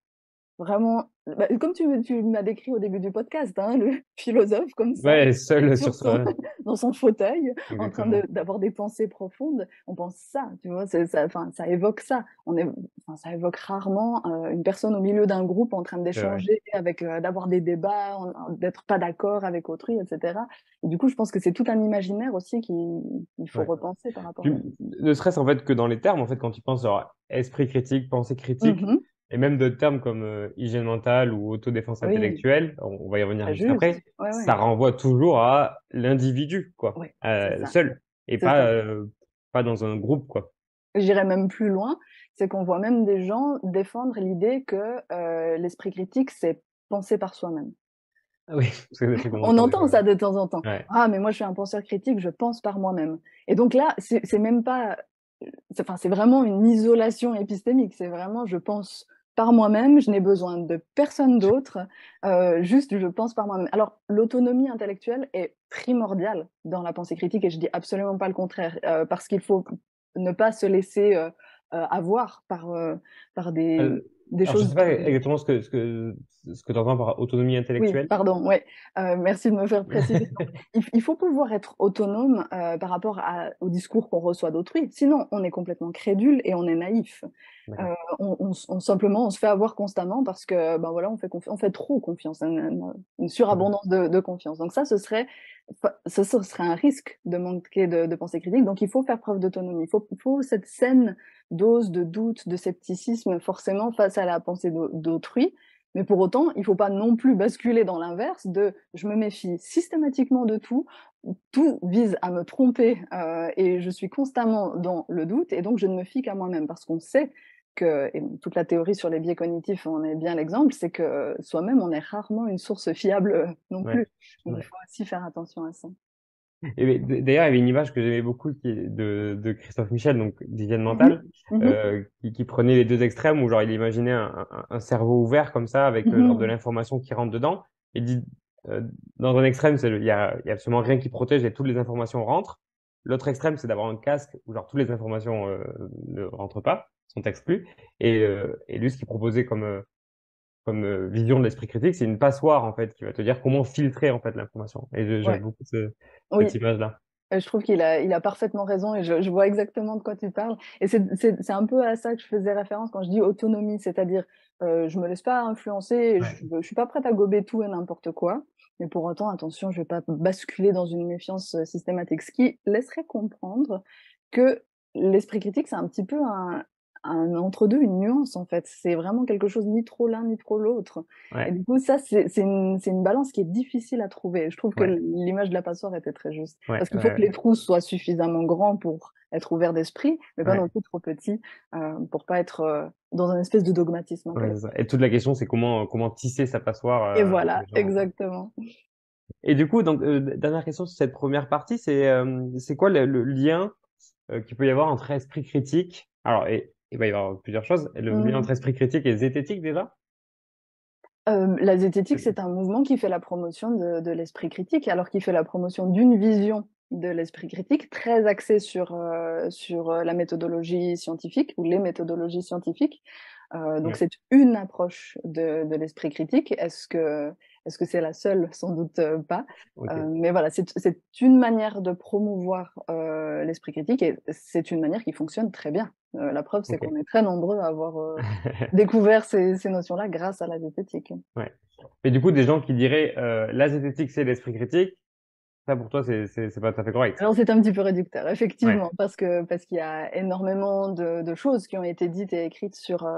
Vraiment, bah, comme tu m'as décrit au début du podcast, hein, le philosophe comme ça, Ouais, seul sur sur son soi. dans son fauteuil, en train Exactement. d'avoir des pensées profondes, on pense ça, tu vois? C'est ça, enfin, ça évoque ça. Enfin, ça évoque rarement, une personne au milieu d'un groupe en train C'est vrai. d'échanger avec, d'avoir des débats, d'être pas d'accord avec autrui, et cetera. Et du coup, je pense que c'est tout un imaginaire aussi qu'il faut Ouais. repenser par rapport à Puis, ne serait-ce en fait que dans les termes, en fait, quand tu penses genre esprit critique, pensée critique, mmh et même d'autres termes comme hygiène mentale ou autodéfense Oui, intellectuelle, on va y revenir très juste juste. après, Ouais, ouais. ça renvoie toujours à l'individu, quoi, Ouais, c'est ça, seul, et c'est ça. pas dans un groupe, quoi. J'irais même plus loin, c'est qu'on voit même des gens défendre l'idée que, l'esprit critique, c'est penser par soi-même. Ah oui, c'est des trucs qu'on On entend des entend fois. ça de temps en temps. Ouais. «Ah mais moi je suis un penseur critique, je pense par moi-même» et donc là, c'est même pas, c'est vraiment une isolation épistémique. C'est vraiment je pense par moi-même, je n'ai besoin de personne d'autre, juste je pense par moi-même. Alors l'autonomie intellectuelle est primordiale dans la pensée critique et je dis absolument pas le contraire, parce qu'il faut ne pas se laisser, avoir par Heu, des alors je choses sais pas exactement ce que tu entends par autonomie oui, intellectuelle. pardon, ouais, merci de me faire préciser. Donc il faut pouvoir être autonome, par rapport au discours qu'on reçoit d'autrui, sinon on est complètement crédule et on est naïf. D'accord. On simplement, on se fait avoir constamment parce que, ben, voilà, on fait trop confiance, une surabondance de confiance. Donc ça, ce serait un risque de manquer de pensée critique, donc il faut faire preuve d'autonomie. Il faut cette saine dose de doute, de scepticisme forcément face à la pensée d'autrui, mais pour autant, il ne faut pas non plus basculer dans l'inverse de je me méfie systématiquement de tout, tout vise à me tromper et je suis constamment dans le doute et donc je ne me fie qu'à moi-même parce qu'on sait que, et toute la théorie sur les biais cognitifs en est bien l'exemple, c'est que soi-même, on est rarement une source fiable non Ouais, plus. Donc il ouais. faut aussi faire attention à ça. Et beh, d'ailleurs, il y avait une image que j'aimais beaucoup qui est de Christophe Michel, donc d'hygiène Mmh mentale, mh. Mmh qui prenait les 2 extrêmes où genre il imaginait un cerveau ouvert comme ça avec, genre de mh. l'information qui rentre dedans et dit, dans un extrême, c'est il y a absolument rien qui protège et toutes les informations rentrent. L'autre extrême, c'est d'avoir un casque où genre toutes les informations, ne rentrent pas, sont exclues et lui, ce qu'il proposait comme vision de l'esprit critique, c'est une passoire en fait qui va te dire comment filtrer en fait l'information et j'aime Ouais, beaucoup cette oui. image-là. Je trouve qu'il a parfaitement raison et je vois exactement de quoi tu parles et c'est un peu à ça que je faisais référence quand je dis autonomie, c'est-à-dire, je me laisse pas influencer et Ouais. je suis pas prête à gober tout et n'importe quoi, mais pour autant, attention, je vais pas basculer dans une méfiance, systématique. Ce qui laisserait comprendre que l'esprit critique, c'est un petit peu un entre-deux, une nuance, en fait. C'est vraiment quelque chose ni trop l'un ni trop l'autre et Ouais, du coup, ça, c'est une balance qui est difficile à trouver. Je trouve que ouais, l'image de la passoire était très juste. ouais, Parce qu'il faut ouais, que les trous soient suffisamment grands pour être ouverts d'esprit, mais pas ouais, non plus trop petits, pour pas être, dans un espèce de dogmatisme ouais, c'est intellectuel. ça. Et toute la question, c'est comment tisser sa passoire Et avec voilà, les gens, quoi. exactement. Et du coup, donc, dernière question sur cette première partie, c'est quoi le lien qu'il peut y avoir entre esprit critique, alors il va y avoir plusieurs choses. Le lien Mmh. entre esprit critique et zététique déjà? La zététique, c'est un mouvement qui fait la promotion de l'esprit critique, alors qu'il fait la promotion d'une vision de l'esprit critique très axée sur la méthodologie scientifique ou les méthodologies scientifiques. Donc Ouais, c'est une approche de l'esprit critique. Est-ce que c'est la seule? Sans doute, pas. OK, Mais voilà, c'est une manière de promouvoir, l'esprit critique et c'est une manière qui fonctionne très bien. La preuve, c'est OK. qu'on est très nombreux à avoir, découvert ces notions-là grâce à la zététique. Ouais. Mais du coup, des gens qui diraient, la zététique, c'est l'esprit critique, ça pour toi, c'est pas tout à fait correct? Alors c'est un petit peu réducteur, Ouais, effectivement, parce qu'il y a énormément de choses qui ont été dites et écrites sur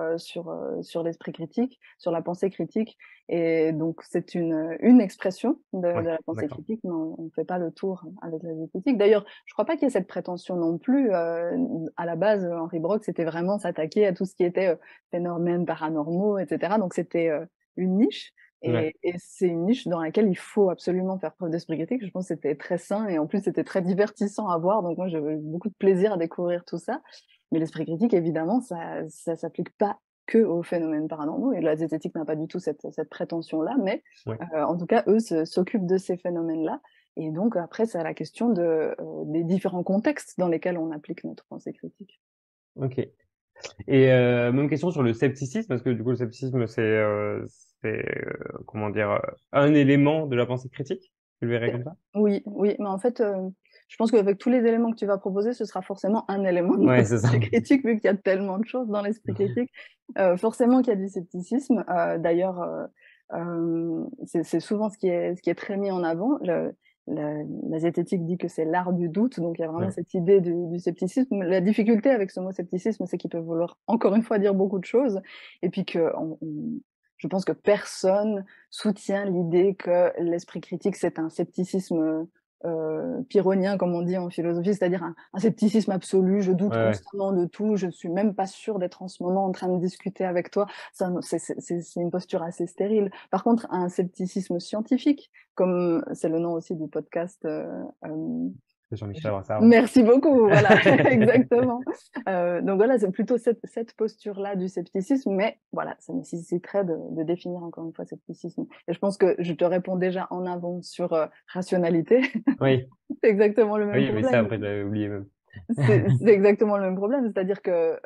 l'esprit critique, sur la pensée critique et donc c'est une expression de ouais, la pensée d'accord. critique, mais on ne fait pas le tour avec la zététique. D'ailleurs, je crois pas qu'il y ait cette prétention non plus, à la base, Henri Brock, c'était vraiment s'attaquer à tout ce qui était, phénomènes paranormaux et cetera, donc c'était, une niche. Ouais, Et c'est une niche dans laquelle il faut absolument faire preuve d'esprit critique. Je pense que c'était très sain et en plus c'était très divertissant à voir. Donc moi j'avais eu beaucoup de plaisir à découvrir tout ça. Mais l'esprit critique, évidemment, ça s'applique pas que aux phénomènes paranormaux et la zététique n'a pas du tout cette prétention-là. Mais ouais. en tout cas, eux s'occupent de ces phénomènes-là. Et donc après, c'est la question des différents contextes dans lesquels on applique notre pensée critique. OK. Et même question sur le scepticisme, parce que du coup, le scepticisme, comment dire, un élément de la pensée critique? Tu le verrais comme ça? Oui, oui, mais en fait, je pense qu'avec tous les éléments que tu vas proposer, ce sera forcément un élément de la Ouais, c'est ça. pensée critique, vu qu'il y a tellement de choses dans l'esprit critique. Forcément qu'il y a du scepticisme. D'ailleurs, c'est souvent ce qui est très mis en avant. La zététique dit que c'est l'art du doute, donc il y a vraiment Ouais, cette idée du scepticisme. La difficulté avec ce mot scepticisme, c'est qu'il peut vouloir encore une fois dire beaucoup de choses et puis je pense que personne soutient l'idée que l'esprit critique, c'est un scepticisme, pyrrhonien, comme on dit en philosophie, c'est-à-dire un scepticisme absolu. Je doute ouais, ouais. constamment de tout, je ne suis même pas sûre d'être en ce moment en train de discuter avec toi. Ça c'est une posture assez stérile. Par contre, un scepticisme scientifique, comme c'est le nom aussi du podcast, C'est je Jean-Michel Brassard. merci beaucoup, voilà, exactement. Donc voilà, c'est plutôt cette posture-là du scepticisme, mais voilà, ça nécessiterait de définir encore une fois scepticisme. Et je pense que je te réponds déjà en avant sur, rationalité. Oui, C'est exactement le même oui, mais ça, problème. après, j'avais oublié même. C'est exactement le même problème, c'est-à-dire que,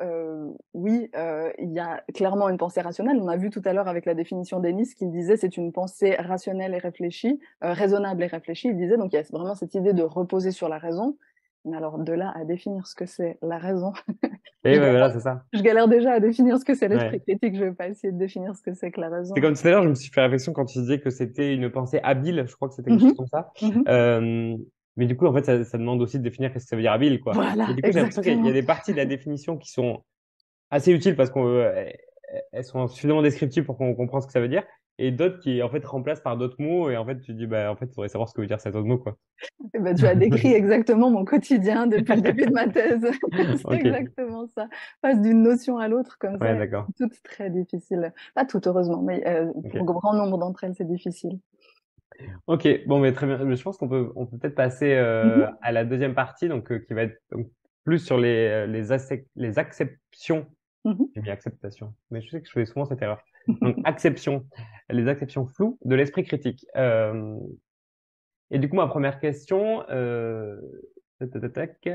oui, il y a clairement une pensée rationnelle. On a vu tout à l'heure avec la définition d'Ennis qu'il disait: «C'est une pensée rationnelle et réfléchie, raisonnable et réfléchie». Il disait donc il y a vraiment cette idée de reposer sur la raison. Mais alors de là à définir ce que c'est la raison, Et je ouais, galère voilà, c'est ça. je galère déjà à définir ce que c'est l'esprit Ouais. critique, je vais pas essayer de définir ce que c'est que la C'est raison. comme tout à l'heure, je me suis fait réflexion quand tu disais que c'était une pensée habile, je crois que c'était quelque Mmh chose mh. comme ça. Mmh. Euh, mais du coup, en fait, ça demande aussi de définir qu'est-ce que ça veut dire habile, quoi. Et Voilà, du coup, j'ai l'impression qu'il y a exactement. des parties de la définition qui sont assez utiles parce qu'elles sont suffisamment descriptives pour qu'on comprenne ce que ça veut dire, et d'autres qui, en fait, remplacent par d'autres mots, et en fait, tu dis, bah, en fait, il faudrait savoir ce que veut dire cet autre mot, quoi. Eh ben, tu as décrit exactement mon quotidien depuis le début de ma thèse. C'est Ok. exactement ça. Passe d'une notion à l'autre comme Ouais, ça, et d'accord. toutes très difficiles. Pas toutes, heureusement, mais pour un Ok. grand nombre d'entre elles, c'est difficile. Ok. Bon, mais très bien. Mais je pense qu'on peut peut-être passer Mmh. à la deuxième partie, donc qui va être donc, plus sur les acceptions. Mmh. J'ai mis acceptation, mais je sais que je fais souvent cette erreur. Donc, les acceptions floues de l'esprit critique. Et du coup, ma première question, tac, tac, tac, tac,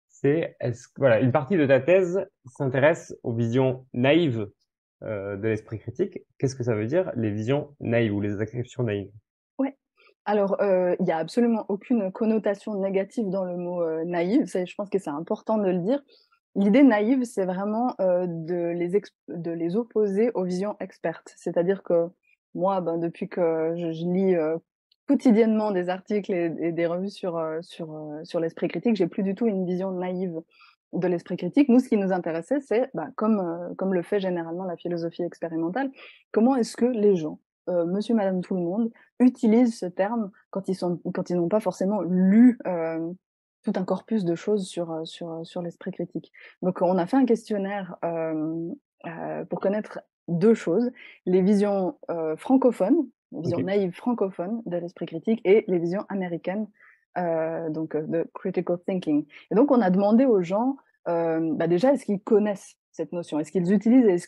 c'est voilà, une partie de ta thèse s'intéresse aux visions naïves de l'esprit critique. Qu'est-ce que ça veut dire, les visions naïves ou les acceptions naïves? Ouais. Alors, il y a absolument aucune connotation négative dans le mot, naïve. Ça, je pense que c'est important de le dire. L'idée naïve, c'est vraiment, de les opposer aux visions expertes. C'est-à-dire que moi, ben, depuis que je lis, quotidiennement des articles et des revues sur l'esprit critique, j'ai plus du tout une vision naïve de l'esprit critique. Nous, ce qui nous intéressait, c'est, bah, comme le fait généralement la philosophie expérimentale, comment est-ce que les gens, monsieur, madame, tout le monde, utilisent ce terme quand ils n'ont pas forcément lu, tout un corpus de choses sur l'esprit critique. Donc on a fait un questionnaire, pour connaître 2 choses, les visions, francophones, les visions Ok. naïves francophones de l'esprit critique et les visions américaines, donc de critical thinking. Et donc on a demandé aux gens, déjà, est-ce qu'ils connaissent cette notion? Est-ce qu'ils utilisent et est-ce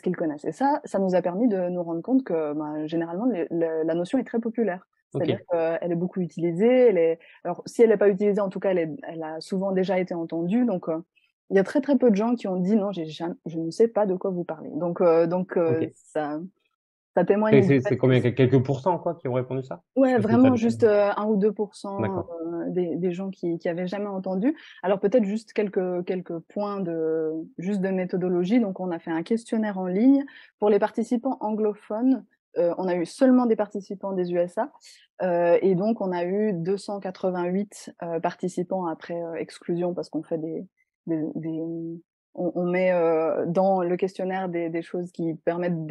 qu'ils connaissent? Et ça nous a permis de nous rendre compte que, généralement, la notion est très populaire. C'est-à-dire OK. qu'elle est beaucoup utilisée, alors si elle n'est pas utilisée, en tout cas, elle a souvent déjà été entendue, donc il y a très, très peu de gens qui ont dit: «Non, je ne sais pas de quoi vous parlez». OK. Ça témoigne Et du c'est fait que combien? Quelques pourcents, quoi, qui ont répondu ça? ouais, Je sais pas si tu as vraiment des juste, 1 ou 2 d'accord. des gens qui avaient jamais entendu. Alors peut-être juste quelques points de méthodologie. Donc on a fait un questionnaire en ligne. Pour les participants anglophones, on a eu seulement des participants des USA, et donc on a eu 288, participants après, exclusion parce qu'on fait des on met, dans le questionnaire des choses qui permettent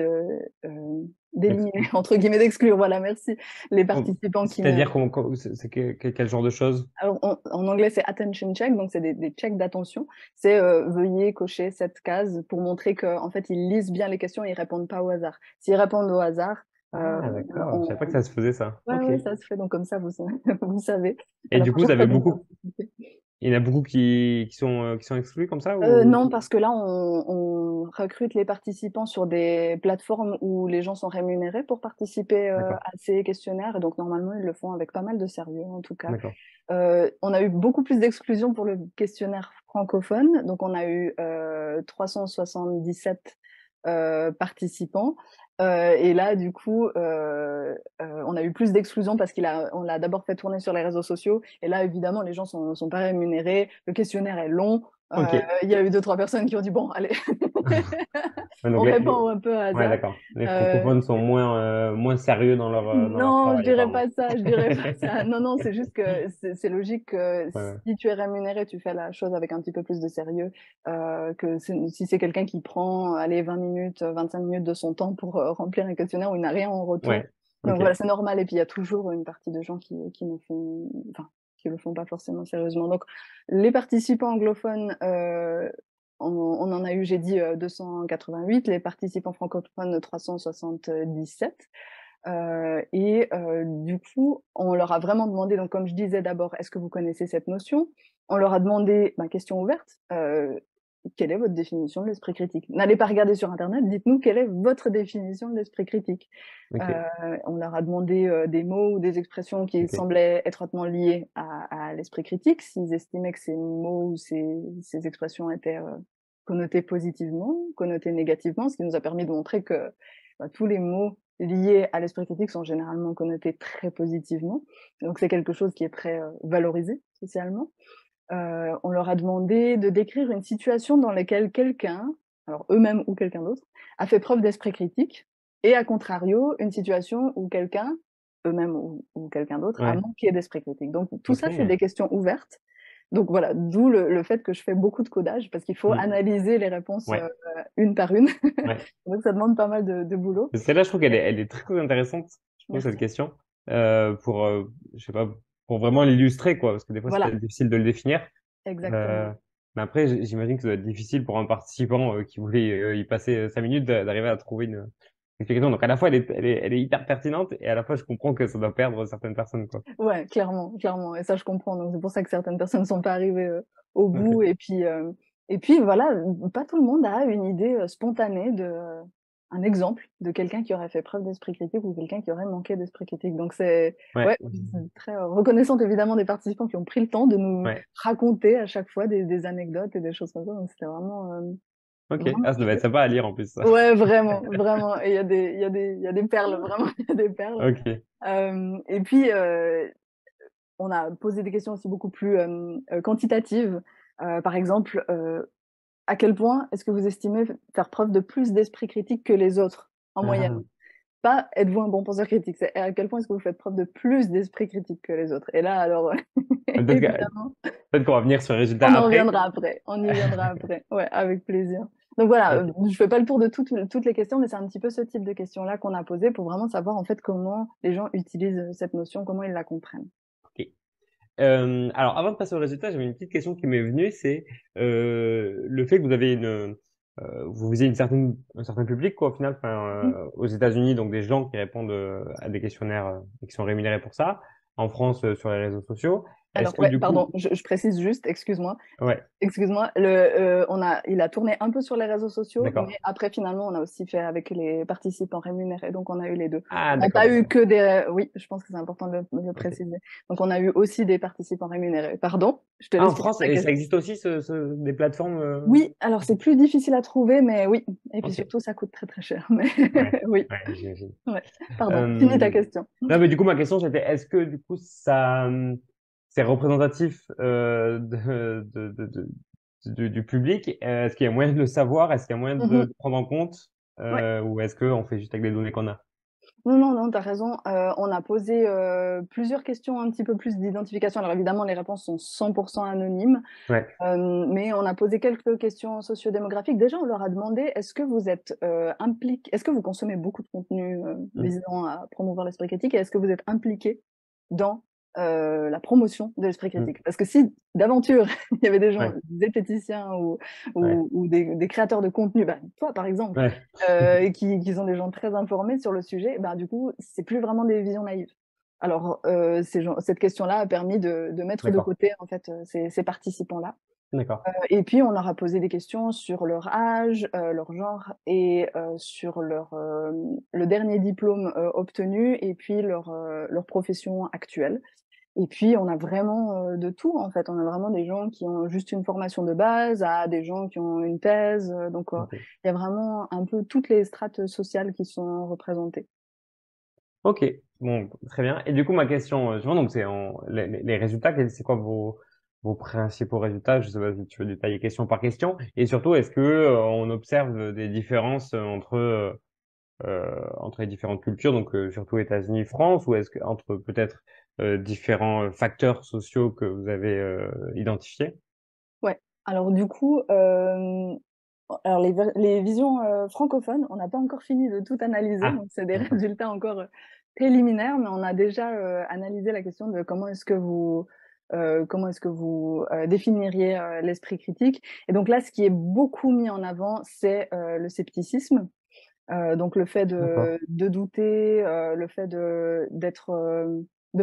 d'éliminer, Exclu entre guillemets, «d'exclure», voilà, merci, les oh, participants qui ne c'est-à-dire c'est quel genre de choses? alors en anglais, c'est attention check, donc c'est des checks d'attention. C'est, veuillez cocher cette case pour montrer qu'en fait, ils lisent bien les questions et ils répondent pas au hasard. S'ils répondent au hasard, Ah d'accord, je savais pas que on ça se faisait ça. ouais, OK. ouais, ça se fait, donc comme ça, vous vous savez. À Et la du coup, prochaine vous fois, avez dites-leur beaucoup s'il vous plaît. il y en a beaucoup qui sont exclus comme ça ou? Non, parce que là, on recrute les participants sur des plateformes où les gens sont rémunérés pour participer, D'accord, à ces questionnaires, et donc normalement, ils le font avec pas mal de sérieux, en tout cas. d'accord. On a eu beaucoup plus d'exclusions pour le questionnaire francophone, donc on a eu, 377, participants, et là, du coup, on a eu plus d'exclusions parce on l'a d'abord fait tourner sur les réseaux sociaux, et là, évidemment, les gens sont pas rémunérés, le questionnaire est long, OK. il y a eu 2-3 personnes qui ont dit: «Bon, allez, Ouais, donc on répond un peu au ouais, hasard». d'accord. Les Heu francophones sont moins sérieux dans leur Non, je travail dirais apparemment. pas ça, je dirais pas ça. Non, non, c'est juste que c'est logique que Ouais, ouais. si tu es rémunéré, tu fais la chose avec un petit peu plus de sérieux, que si c'est quelqu'un qui prend, allez, 20 minutes, 25 minutes de son temps pour, remplir un questionnaire où il n'a rien en retour. Ouais, Donc OK. voilà, c'est normal, et puis il y a toujours une partie de gens qui ne font enfin, qui le font pas forcément sérieusement. Donc les participants anglophones, on en a eu, j'ai dit, 288, les participants francophones 377. Du coup, on leur a vraiment demandé, donc comme je disais d'abord: «Est-ce que vous connaissez cette notion?» On leur a demandé, question ouverte, «Quelle est votre définition de l'esprit critique?» N'allez pas regarder sur internet, dites-nous quelle est votre définition de l'esprit critique. OK, On leur a demandé, des mots ou des expressions qui OK, semblaient étroitement liés à l'esprit critique, s'ils estimaient que ces mots ou ces expressions étaient, connotés positivement, connotés négativement, ce qui nous a permis de montrer que, tous les mots liés à l'esprit critique sont généralement connotés très positivement. Donc c'est quelque chose qui est très, valorisé socialement. On leur a demandé de décrire une situation dans laquelle quelqu'un, alors eux-mêmes ou quelqu'un d'autre, a fait preuve d'esprit critique, et à contrario, une situation où quelqu'un, eux-mêmes ou quelqu'un d'autre, a ouais, manqué d'esprit critique. Donc tout ça, c'est OK. des questions ouvertes. Donc voilà, d'où le fait que je fais beaucoup de codage, parce qu'il faut Mmh. analyser les réponses, Ouais, une par une. ouais. Donc ça demande pas mal de boulot. Et celle-là, je trouve elle est très intéressante, je trouve, cette Merci. question, pour, je sais pas, pour vraiment l'illustrer, quoi, parce que des fois, c'est Voilà, peut-être difficile de le définir. exactement. Heu, mais après, j'imagine que ça doit être difficile pour un participant, qui voulait, y passer, 5 minutes d'arriver à trouver une explication. Donc à la fois, elle est hyper pertinente et à la fois, je comprends que ça doit perdre certaines personnes, quoi. Ouais, clairement, clairement, et ça je comprends, donc c'est pour ça que certaines personnes ne sont pas arrivées, au OK. bout, et puis voilà, pas tout le monde a une idée, spontanée un exemple de quelqu'un qui aurait fait preuve d'esprit critique ou quelqu'un qui aurait manqué d'esprit critique. Donc c'est Ouais, ouais, je suis très, reconnaissante évidemment des participants qui ont pris le temps de nous ouais. raconter à chaque fois des anecdotes et des choses comme ça, donc c'était vraiment, OK. vraiment Ah, ça doit être chouette. sympa à lire, en plus, ça. Ouais, vraiment, vraiment, et il y a des perles, vraiment, il y a des perles. OK. Et puis, on a posé des questions aussi beaucoup plus, quantitatives. Par exemple, à quel point est-ce que vous estimez faire preuve de plus d'esprit critique que les autres, en Ah! moyenne? Pas êtes-vous un bon penseur critique, c'est à quel point est-ce que vous faites preuve de plus d'esprit critique que les autres? Et là, alors, évidemment, Peut-être qu'on va venir sur les résultats on en après. reviendra après, on y viendra après. Ouais, avec plaisir. Donc voilà, OK. je fais pas le tour de toutes les questions, mais c'est un petit peu ce type de questions-là qu'on a posées pour vraiment savoir, en fait, comment les gens utilisent, cette notion, comment ils la comprennent. OK. Alors avant de passer au résultat, j'avais une petite question qui m'est venue, c'est, le fait que vous avez vous visez un certain public, quoi, au final, enfin, Mmh. aux États-Unis, donc des gens qui répondent, à des questionnaires, et qui sont rémunérés pour ça. En France, sur les réseaux sociaux. Alors, Est-ce que ouais, du pardon, coup, je précise juste, excuse-moi. ouais, Excuse-moi, il a tourné un peu sur les réseaux sociaux, mais d'accord. après, finalement, on a aussi fait avec les participants rémunérés, donc on a eu les deux. Ah, On n'a d'accord, pas eu d'accord. que des... Oui, je pense que c'est important de le Ok. préciser. Donc, on a eu aussi des participants rémunérés. Pardon, je te Ah, laisse en finir France, ta et ça question. existe aussi des plateformes. Oui, alors c'est plus difficile à trouver, mais oui. Et puis Ok. surtout, ça coûte très très cher. Mais Ouais, oui, ouais, j'imagine. ouais. Pardon, finis ta Euh, question. Non, mais du coup, ma question, c'était, est-ce que du coup, ça, c'est représentatif du public? Est-ce qu'il y a moyen de le savoir? Est-ce qu'il y a moyen de Mhm. le prendre en compte? Ouais. Ou est-ce qu'on fait juste avec les données qu'on a? Non, non, non, tu as raison. On a posé plusieurs questions un petit peu plus d'identification. Alors évidemment, les réponses sont 100% anonymes, Ouais. mais on a posé quelques questions sociodémographiques. Déjà, on leur a demandé, est-ce que vous êtes impliqué, est-ce que vous consommez beaucoup de contenu Mm. visant à promouvoir l'esprit critique et est-ce que vous êtes impliqué dans la promotion de l'esprit Mm. critique? Parce que si d'aventure, il y avait des gens, Ouais. des zététiciens Ouais. ou des créateurs de contenu, bah, toi par exemple, Ouais. et qui sont des gens très informés sur le sujet, ben, du coup, c'est plus vraiment des visions naïves. Alors, cette question-là a permis de mettre de D'accord. côté en fait ces participants-là. D'accord. Et puis, on leur a posé des questions sur leur âge, leur genre et sur le dernier diplôme obtenu et puis leur profession actuelle. Et puis, on a vraiment de tout, en fait. On a vraiment des gens qui ont juste une formation de base à des gens qui ont une thèse. Donc, Ok. il y a vraiment un peu toutes les strates sociales qui sont représentées. Ok. Bon, très bien. Et du coup, ma question, suivante, donc c'est les résultats, c'est quoi vos principaux résultats? Je sais pas si tu veux détailler question par question. Et surtout, est-ce que on observe des différences entre les différentes cultures, donc surtout États-Unis, France, ou est-ce que entre peut-être différents facteurs sociaux que vous avez identifiés? Ouais. Alors, du coup, alors les visions francophones, on n'a pas encore fini de tout analyser, Ah, donc c'est des d'accord. résultats encore préliminaires, mais on a déjà analysé la question de comment est-ce que vous définiriez l'esprit critique. Et donc là, ce qui est beaucoup mis en avant, c'est le scepticisme. Donc le fait D'accord. de douter, le fait de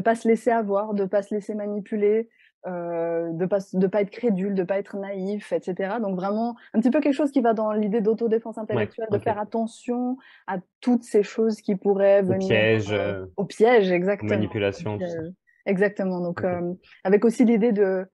pas se laisser avoir, de pas se laisser manipuler, de pas être crédule, de pas être naïf, et cetera. Donc vraiment un petit peu quelque chose qui va dans l'idée d'autodéfense Ouais, intellectuelle, de ok. faire attention à toutes ces choses qui pourraient Au venir piège, au piège, aux exactement, au manipulations, tout ça. piège. Exactement. Donc Ok, avec aussi l'idée de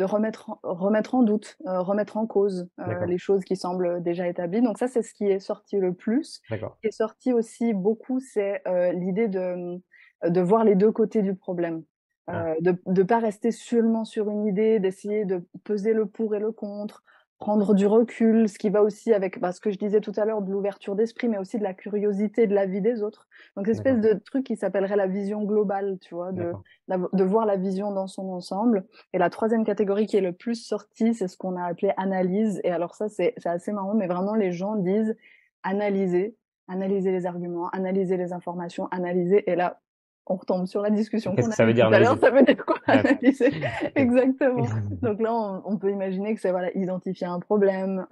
remettre en doute, remettre en cause d'accord, les choses qui semblent déjà établies. Donc ça, c'est ce qui est sorti le plus. d'accord. Ce qui est sorti aussi beaucoup, c'est l'idée de voir les deux côtés du problème. Ah, De ne pas rester seulement sur une idée, d'essayer de peser le pour et le contre, prendre du recul, ce qui va aussi avec ce que je disais tout à l'heure de l'ouverture d'esprit, mais aussi de la curiosité de la vie des autres. Donc, cette espèce d'accord, de truc qui s'appellerait la vision globale, tu vois, d'accord. de voir la vision dans son ensemble. Et la troisième catégorie qui est le plus sortie, c'est ce qu'on a appelé analyse. Et alors ça, c'est assez marrant, mais vraiment, les gens disent analyser, analyser les arguments, analyser les informations, analyser. Et là, on retombe sur la discussion Qu'est-ce qu'on que a ça eue veut tout dire à l'heure. analyser? Ça veut dire quoi, Ouais. analyser? Exactement. Donc là, on peut imaginer que c'est voilà, identifier un problème,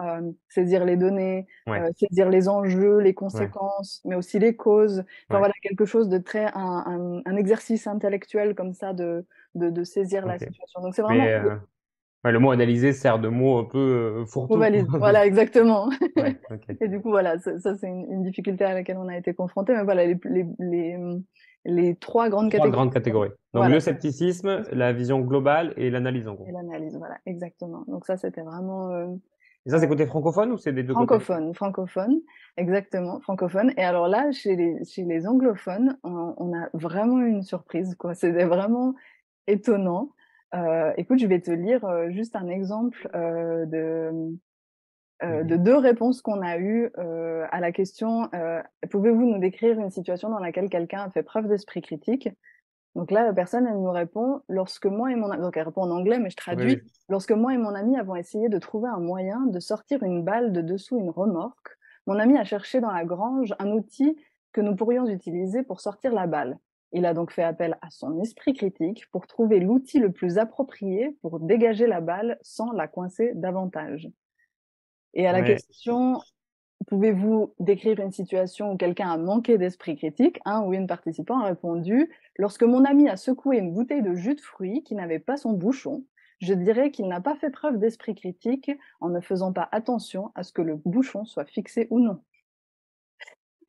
saisir les données, Ouais, saisir les enjeux, les ouais, conséquences, mais aussi les causes. Enfin ouais. voilà, quelque chose de très un exercice intellectuel comme ça de saisir la Ok. situation. Donc c'est Mais vraiment ouais, le mot analyser sert de mot un peu on fourre-tout. valide. Voilà, exactement. Ouais, ok. Et du coup, voilà, ça c'est une difficulté à laquelle on a été confronté. Mais voilà, les trois grandes Trois catégories. grandes catégories. Donc Voilà, le scepticisme, la vision globale et l'analyse en et gros. l'analyse, voilà, exactement. Donc ça, c'était vraiment Et ça, c'est côté francophone ou c'est des deux côtés? francophone, exactement, francophone. Et alors là, chez les anglophones, on a vraiment eu une surprise, quoi. C'était vraiment étonnant. Écoute, je vais te lire juste un exemple de Ok. deux réponses qu'on a eues à la question pouvez-vous nous décrire une situation dans laquelle quelqu'un a fait preuve d'esprit critique? Donc là, la personne, elle nous répond lorsque moi et mon ami, donc elle répond en anglais, mais je Oui, traduis, oui. lorsque moi et mon ami avons essayé de trouver un moyen de sortir une balle de dessous une remorque, mon ami a cherché dans la grange un outil que nous pourrions utiliser pour sortir la balle. Il a donc fait appel à son esprit critique pour trouver l'outil le plus approprié pour dégager la balle sans la coincer davantage. Et à la Ouais. question pouvez-vous décrire une situation où quelqu'un a manqué d'esprit critique? Un ou une participant a répondu: lorsque mon ami a secoué une bouteille de jus de fruits qui n'avait pas son bouchon, je dirais qu'il n'a pas fait preuve d'esprit critique en ne faisant pas attention à ce que le bouchon soit fixé ou non.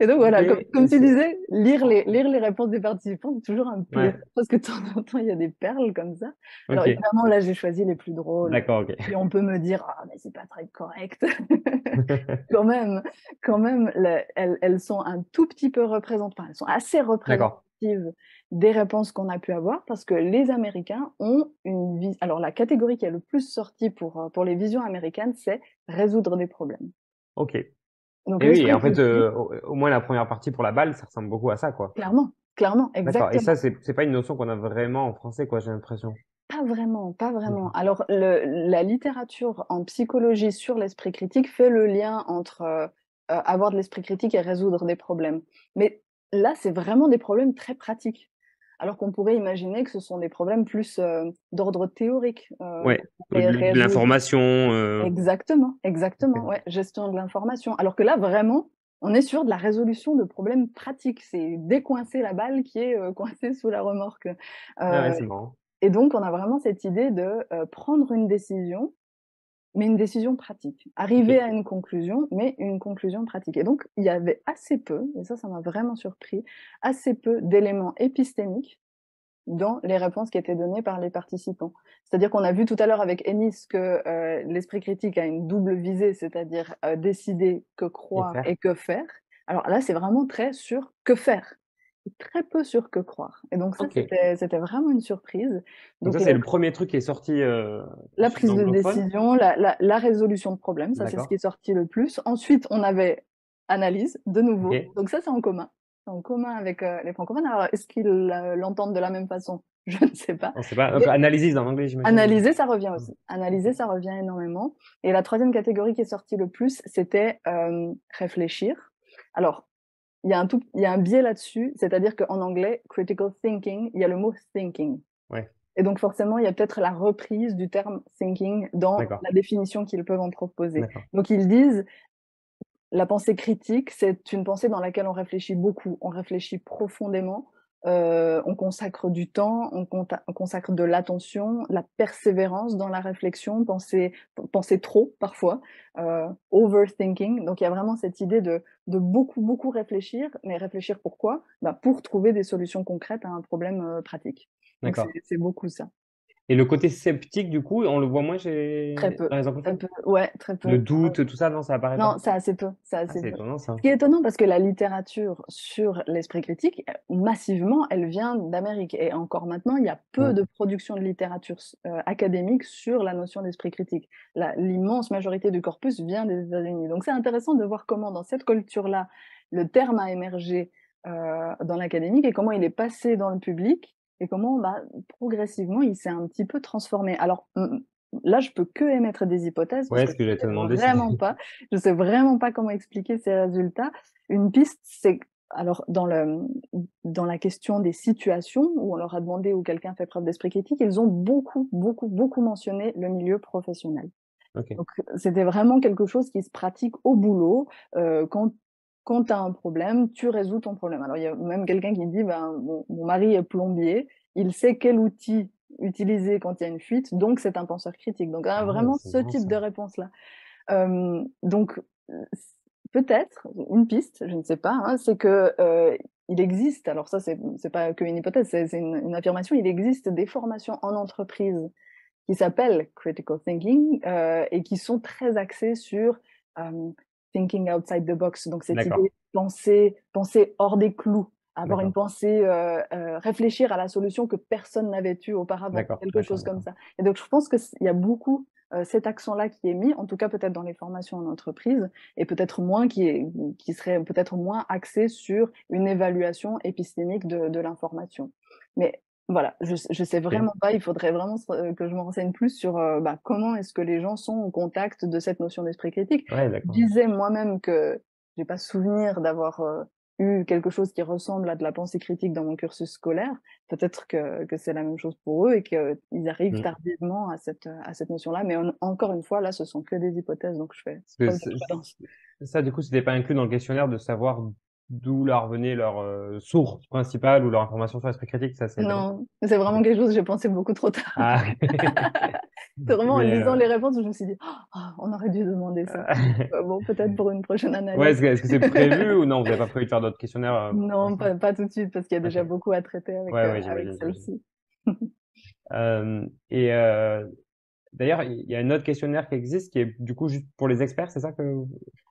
Et donc OK voilà, comme et tu c'est disais, lire les réponses des participants, c'est toujours un plaisir ouais, parce que de temps en temps, il y a des perles comme ça. Alors OK. évidemment, là, j'ai choisi les plus drôles D'accord, OK. et on peut me dire: «Ah mais c'est pas très correct». Quand même quand même, elles sont un tout petit peu représent enfin, elles sont assez D'accord. représentatives des réponses qu'on a pu avoir parce que les Américains ont une vis alors la catégorie qui est le plus sortie pour les visions américaines, c'est résoudre des problèmes. OK Donc et oui et l'esprit en fait, critique au moins la première partie pour la balle, ça ressemble beaucoup à ça, quoi. clairement, clairement, D'accord et exactement. ça, c'est pas une notion qu'on a vraiment en français, quoi, j'ai l'impression. Pas vraiment, pas vraiment. Mmh. Alors la littérature en psychologie sur l'esprit critique fait le lien entre, avoir de l'esprit critique et résoudre des problèmes. Mais là, c'est vraiment des problèmes très pratiques. Alors qu'on pourrait imaginer que ce sont des problèmes plus, d'ordre théorique, Ouais, qu'on pourrait de résoudre l'information, exactement, exactement, OK. ouais, gestion de l'information. Alors que là, vraiment, on est sur de la résolution de problèmes pratiques. C'est décoincer la balle qui est, coincée sous la remorque. Ah ouais, Heu c'est marrant. et donc, on a vraiment cette idée de, prendre une décision, mais une décision pratique. Arriver OK. à une conclusion, mais une conclusion pratique. Et donc, il y avait assez peu, et ça m'a vraiment surpris, assez peu d'éléments épistémiques dans les réponses qui étaient données par les participants. C'est-à-dire qu'on a vu tout à l'heure avec Ennis que, l'esprit critique a une double visée, c'est-à-dire, décider, que Et croire faire? et que faire. Alors là, c'est vraiment très sur que faire, et très peu sur que croire. Et donc ça, OK. c'était vraiment une surprise. Donc ça, Donc c'est le 1er truc qui est sorti, la chez prise de l'anglophone? décision, la résolution de problème, ça c'est ce qui est D'accord. sorti le plus. Ensuite, on avait analyse, de nouveau. OK. Donc ça, c'est en commun. C'est en commun avec, les francophones. Alors est-ce qu'ils, l'entendent de la même façon? Je ne sais pas. On sait pas, donc Mais analysis en anglais, j'imagine, ou? analyser, ça revient Mmh. aussi. Analyser, OK. ça revient énormément. Et la troisième catégorie qui est sortie le plus, c'était, réfléchir. Alors, il y a un biais là-dessus, c'est-à-dire qu'en anglais, critical thinking, il y a le mot thinking. Ouais, Et donc forcément, il y a peut-être la reprise du terme thinking dans d'accord, la définition qu'ils peuvent en proposer. d'accord. Donc ils disent: «La pensée critique, c'est une pensée dans laquelle on réfléchit beaucoup, on réfléchit profondément, on consacre du temps, on consacre de l'attention, la persévérance dans la réflexion, penser trop parfois, overthinking». Donc il y a vraiment cette idée de beaucoup, beaucoup réfléchir, mais réfléchir pourquoi? Bah, pour trouver des solutions concrètes à un problème, pratique. Donc D'accord c'est beaucoup ça. et le côté sceptique, du coup, on le voit moins Très chez peu, dans les très anglophones? peu, ouais, très Le peu. doute, tout ça, non, ça apparaît Non, pas? c'est assez peu, c'est Ah, assez c'est peu. étonnant ça. Ce qui est étonnant parce que la littérature sur l'esprit critique, massivement, elle vient d'Amérique et encore maintenant, il y a peu Mmh. de production de littérature académique sur la notion d'esprit critique. L'immense majorité du corpus vient des États-Unis. Donc c'est intéressant de voir comment dans cette culture-là, le terme a émergé, dans l'académique et comment il est passé dans le public et comment, bah, progressivement, il s'est un petit peu transformé. Alors, là, je peux que émettre des hypothèses parce Ouais, que ce que j'allais te sais demander, c'est vraiment pas. Je sais vraiment pas comment expliquer ces résultats. Une piste, c'est alors dans la question des situations où on leur a demandé où quelqu'un fait preuve d'esprit critique, ils ont beaucoup, beaucoup, beaucoup mentionné le milieu professionnel. OK, Donc c'était vraiment quelque chose qui se pratique au boulot, quand tu as un problème, tu résous ton problème. Alors il y a même quelqu'un qui dit: «Ben, mon mari est plombier, il sait quel outil utiliser quand il y a une fuite, donc c'est un penseur critique». Donc ah ouais, vraiment c'est ce marrant type ça. de réponse-là. Donc s peut-être, une piste, je ne sais pas, hein, c'est que, il existe, alors ça c'est pas qu'une hypothèse, c'est une affirmation, il existe des formations en entreprise qui s'appellent critical thinking, et qui sont très axées sur, thinking outside the box. Donc cette idée D'accord, de penser hors des clous, avoir une d'accord, pensée, réfléchir à la solution que personne n'avait eue auparavant, d'accord, quelque d'accord, chose comme d'accord. ça. Et donc je pense que il y a beaucoup, cet accent-là qui est mis, en tout cas peut-être dans les formations en entreprise et peut-être moins qui serait peut-être moins axé sur une évaluation épistémique de l'information. Mais voilà, je sais OK. vraiment pas, il faudrait vraiment que je me renseigne plus sur, bah, comment est-ce que les gens sont au contact de cette notion d'esprit critique. Ouais, Je d'accord. disais moi-même que j'ai pas souvenir d'avoir, eu quelque chose qui ressemble à de la pensée critique dans mon cursus scolaire, peut-être que c'est la même chose pour eux et qu'ils arrivent Mmh. tardivement à cette notion-là. Mais encore une fois, là, ce sont que des hypothèses, donc je fais Parce que preuve de prudence. ça, du coup, c'était pas inclus dans le questionnaire de savoir d'où leur venait leur source principale ou leur information sur l'esprit critique, ça, c'est non? Non, c'est vraiment Ok. quelque chose que j'ai pensé beaucoup trop tard. Ah. C'est vraiment en Mais lisant les réponses où je me suis dit: «Ah, on aurait dû demander ça». Bon, peut-être pour une prochaine ouais, analyse. est-ce que c'est prévu ou non, vous avez pas prévu de faire d'autres questionnaires pour Non, l'instant? pas tout de suite parce qu'il y a Ok. déjà beaucoup à traiter Ouais, ouais, avec j'imagine. celle-ci. Et d'ailleurs, il y a un autre questionnaire qui existe qui est du coup juste pour les experts, c'est ça que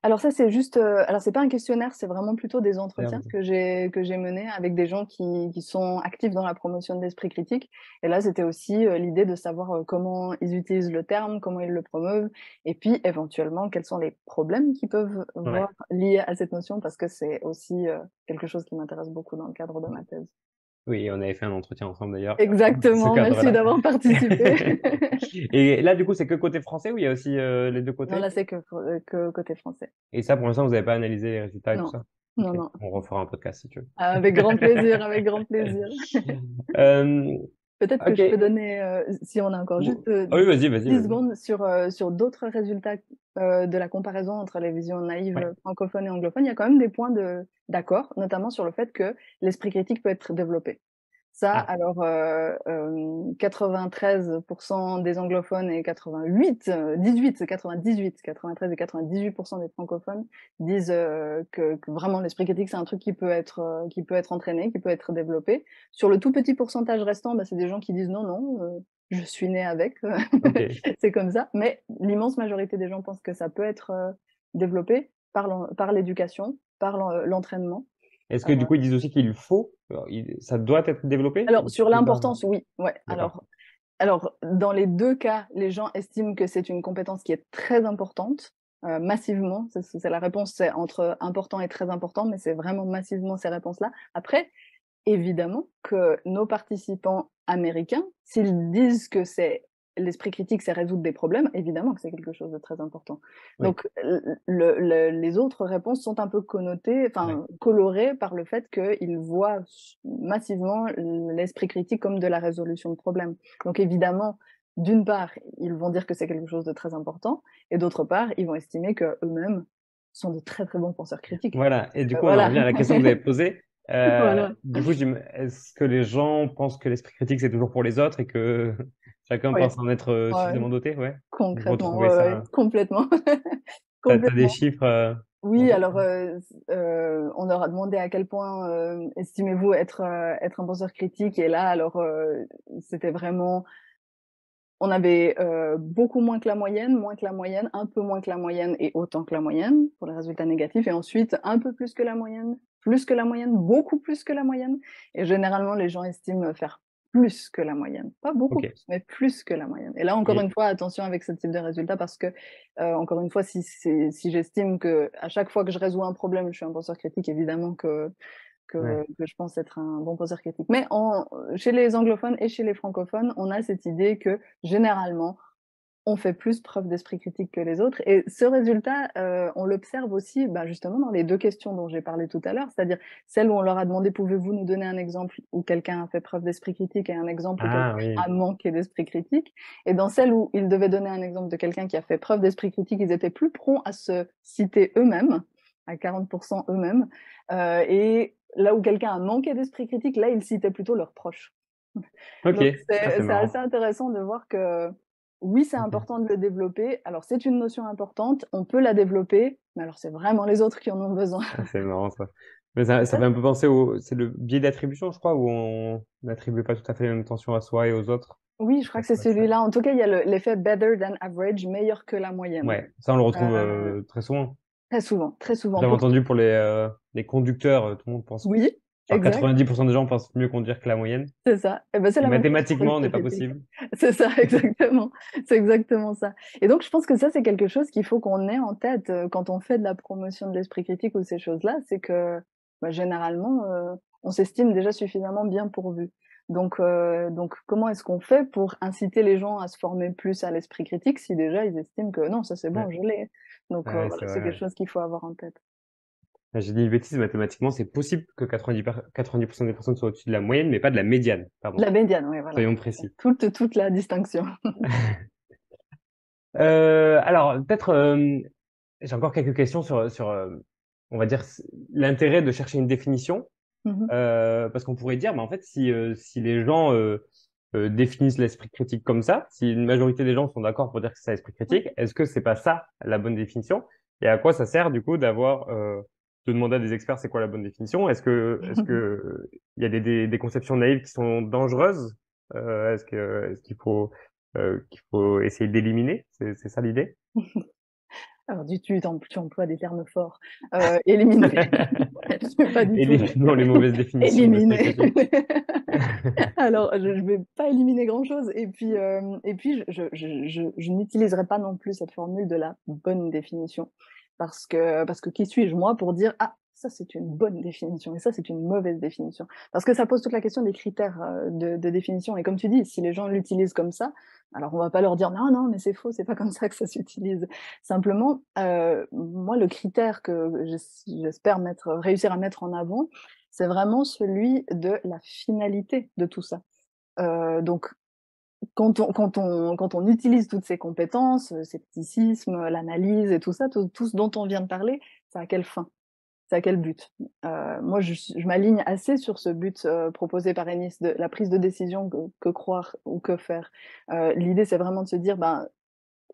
Alors ça, c'est juste, alors c'est pas un questionnaire, c'est vraiment plutôt des entretiens vous... que j'ai menés avec des gens qui sont actifs dans la promotion de l'esprit critique. Et là, c'était aussi l'idée de savoir comment ils utilisent le terme, comment ils le promeuvent, et puis éventuellement quels sont les problèmes qu'ils peuvent Ouais. voir liés à cette notion, parce que c'est aussi quelque chose qui m'intéresse beaucoup dans le cadre de ma thèse. Oui, on avait fait un entretien ensemble d'ailleurs dans ce Exactement, merci cadre-là. d'avoir participé. Et là, du coup, c'est que côté français ou il y a aussi les deux Non, côtés? là, c'est que côté français. Et ça, pour l'instant, vous n'avez pas analysé les résultats et tout Non, ça? non, Ok, non. on refera un podcast si tu veux. Avec grand plaisir, avec grand plaisir. Euh, Peut-être que ok. je peux donner, si on a encore juste Ah oui, vas-y, vas-y, 10 vas-y. secondes sur d'autres résultats de la comparaison entre les visions naïves Ouais. francophones et anglophones. Il y a quand même des points d'accord, notamment sur le fait que l'esprit critique peut être développé. Ça, Ah, alors 93% des anglophones et 93 et 98% des francophones disent que vraiment l'esprit critique, c'est un truc qui peut être entraîné, qui peut être développé. Sur le tout petit pourcentage restant, bah, c'est des gens qui disent non, non, je suis né avec, ok. c'est comme ça. Mais l'immense majorité des gens pensent que ça peut être développé par l'éducation, par l'entraînement. Est-ce que du coup, ils disent aussi qu'il faut, ça doit être développé Alors ou sur c'est pas... l'importance, oui, ouais. D'accord. Alors dans les deux cas, les gens estiment que c'est une compétence qui est très importante, massivement. C'est la réponse, c'est entre important et très important, mais c'est vraiment massivement ces réponses-là. Après, évidemment que nos participants américains, s'ils disent que c'est l'esprit critique, c'est résoudre des problèmes, évidemment que c'est quelque chose de très important. Oui. Donc les autres réponses sont un peu connotées, Ouais. enfin colorées par le fait qu'ils voient massivement l'esprit critique comme de la résolution de problèmes. Donc évidemment, d'une part, ils vont dire que c'est quelque chose de très important, et d'autre part, ils vont estimer que eux-mêmes sont de très très bons penseurs critiques. Voilà. Et du coup, on en Voilà. revient à la question que vous avez posée. Voilà. Du coup, est-ce que les gens pensent que l'esprit critique, c'est toujours pour les autres et que chacun Oui, pense en être ouais, suffisamment doté? Ouais. Vous concrètement, retrouvez ouais, ouais, ça? complètement. T'as des Complètement. chiffres en Oui, tête? alors, on leur a demandé à quel point, estimez-vous être un penseur critique, et là, alors, c'était vraiment on avait, beaucoup moins que la moyenne, un peu moins que la moyenne et autant que la moyenne pour les résultats négatifs, et ensuite un peu plus que la moyenne, beaucoup plus que la moyenne, et généralement les gens estiment faire plus que la moyenne. Pas beaucoup Ok. plus, mais plus que la moyenne. Et là, encore une Et fois, attention avec ce type de résultats parce que, encore une fois, si j'estime qu'à chaque fois que je résous un problème, je suis un penseur critique, évidemment ouais. que je pense être un bon poseur critique. Mais chez les anglophones et chez les francophones, on a cette idée que généralement, on fait plus preuve d'esprit critique que les autres. Et ce résultat, on l'observe aussi bah, justement dans les deux questions dont j'ai parlé tout à l'heure, c'est-à-dire celle où on leur a demandé pouvez-vous nous donner un exemple où quelqu'un a fait preuve d'esprit critique et un exemple où Ah quelqu'un oui. a manqué d'esprit critique. Et dans celle où ils devaient donner un exemple de quelqu'un qui a fait preuve d'esprit critique, ils étaient plus prompts à se citer eux-mêmes, à 40% eux-mêmes. Et là où quelqu'un a manqué d'esprit critique, là, ils citaient plutôt leurs proches. Ok. Donc Ah, c'est c'est assez marrant. intéressant de voir que oui, c'est Ok. important de le développer. Alors c'est une notion importante, on peut la développer, mais alors c'est vraiment les autres qui en ont besoin. Ah, c'est marrant ça. Mais ça fait un peu penser c'est le biais d'attribution, je crois, où on n'attribue pas tout à fait la même attention à soi et aux autres. Oui, je crois Ça, que c'est c'est vrai que ça... celui-là. En tout cas, il y a l'effet better than average, meilleur que la moyenne. Ouais, ça on le retrouve Euh, très souvent. très souvent, très souvent. J'avais entendu pour les conducteurs, tout le monde pense, Oui, genre exact, 90% des gens pensent mieux conduire que la moyenne. c'est ça. Et ben c'est Et la même chose pour mathématiquement, n'est l'esprit pas critique. possible. C'est ça, exactement. C'est exactement ça. Et donc, je pense que ça, c'est quelque chose qu'il faut qu'on ait en tête quand on fait de la promotion de l'esprit critique ou ces choses-là, c'est que bah, généralement, on s'estime déjà suffisamment bien pourvu. Donc, comment est-ce qu'on fait pour inciter les gens à se former plus à l'esprit critique si déjà ils estiment que non, ça c'est bon, Ouais, je l'ai. Donc, ouais, voilà, c'est c'est vrai. quelque Ouais. chose qu'il faut avoir en tête. J'ai dit une bêtise, mathématiquement, c'est possible que 90% des personnes soient au-dessus de la moyenne, mais pas de la médiane, pardon. La médiane, oui, voilà. Soyons précis. Toute la distinction. Alors, peut-être, j'ai encore quelques questions sur on va dire, l'intérêt de chercher une définition. Mhm. Parce qu'on pourrait dire, bah, en fait, si les gens définissent l'esprit critique comme ça, si une majorité des gens sont d'accord pour dire que c'est ça l'esprit critique, est-ce que c'est pas ça la bonne définition? Et à quoi ça sert du coup de demander à des experts c'est quoi la bonne définition? Est-ce que il y a des conceptions naïves qui sont dangereuses? Est-ce qu'il faut essayer d'éliminer? C'est ça l'idée? Alors, tu emploies des termes forts. Éliminer. Pas du tout. Éliminons les mauvaises définitions de l'esprit Éliminer. critique. Alors, je ne vais pas éliminer grand-chose. Et puis, je n'utiliserai pas non plus cette formule de la bonne définition. Parce que qui suis-je, moi, pour dire, ah, ça, c'est une bonne définition et ça, c'est une mauvaise définition. Parce que ça pose toute la question des critères de définition. Et comme tu dis, si les gens l'utilisent comme ça, alors on va pas leur dire, non, non, mais c'est faux, c'est pas comme ça que ça s'utilise. Simplement, moi, le critère que j'espère réussir à mettre en avant, c'est vraiment celui de la finalité de tout ça. Donc, quand on utilise toutes ces compétences, scepticisme, l'analyse et tout ça, tout ce dont on vient de parler, c'est à quelle fin? C'est à quel but? Moi, je m'aligne assez sur ce but proposé par Ennis, de la prise de décision, que croire ou que faire. L'idée, c'est vraiment de se dire, ben,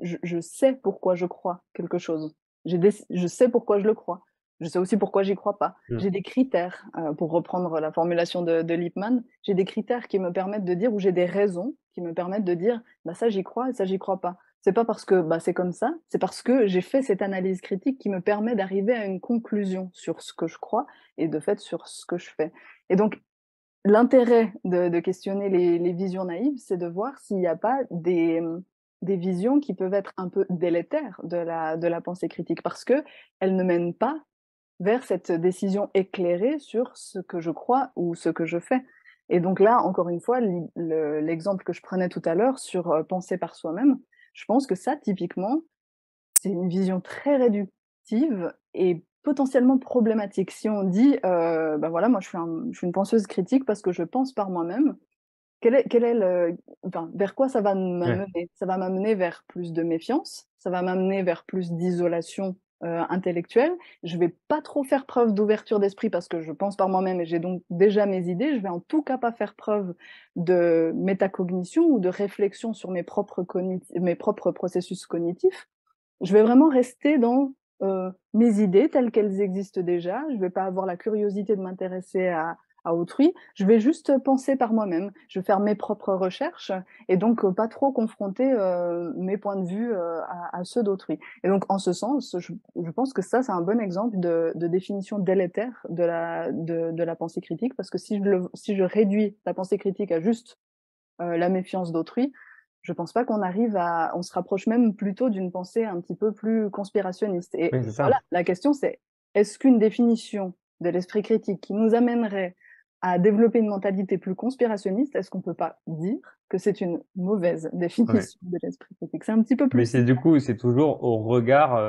je sais pourquoi je crois quelque chose. Je sais pourquoi je le crois. Je sais aussi pourquoi j'y crois pas. Mm. J'ai des critères, pour reprendre la formulation de Lippmann, j'ai des critères qui me permettent de dire, ou j'ai des raisons qui me permettent de dire, bah ça j'y crois et ça j'y crois pas. C'est pas parce que bah c'est comme ça, c'est parce que j'ai fait cette analyse critique qui me permet d'arriver à une conclusion sur ce que je crois et de fait sur ce que je fais. Et donc l'intérêt de questionner les visions naïves, c'est de voir s'il n'y a pas des visions qui peuvent être un peu délétères de la pensée critique, parce que elles ne mènent pas vers cette décision éclairée sur ce que je crois ou ce que je fais. Et donc là, encore une fois, l'exemple que je prenais tout à l'heure sur penser par soi-même, je pense que ça, typiquement, c'est une vision très réductive et potentiellement problématique. Si on dit, ben voilà, moi je suis une penseuse critique parce que je pense par moi-même, enfin, vers quoi ça va Ouais. m'amener? Ça va m'amener vers plus de méfiance, ça va m'amener vers plus d'isolation intellectuelle. Je vais pas trop faire preuve d'ouverture d'esprit parce que je pense par moi-même et j'ai donc déjà mes idées. Je vais en tout cas pas faire preuve de métacognition ou de réflexion sur mes propres processus cognitifs. Je vais vraiment rester dans mes idées telles qu'elles existent déjà. Je vais pas avoir la curiosité de m'intéresser à autrui. Je vais juste penser par moi-même. Je vais faire mes propres recherches et donc pas trop confronter mes points de vue à ceux d'autrui. Et donc en ce sens, je pense que ça c'est un bon exemple de définition délétère de la pensée critique, parce que si je réduis la pensée critique à juste la méfiance d'autrui, je pense pas on se rapproche même plutôt d'une pensée un petit peu plus conspirationniste. Et Oui, c'est voilà, ça. la question c'est, est-ce qu'une définition de l'esprit critique qui nous amènerait à développer une mentalité plus conspirationniste, est-ce qu'on peut pas dire que c'est une mauvaise Ouais. définition de l'esprit critique? C'est un petit peu Mais plus c'est toujours au regard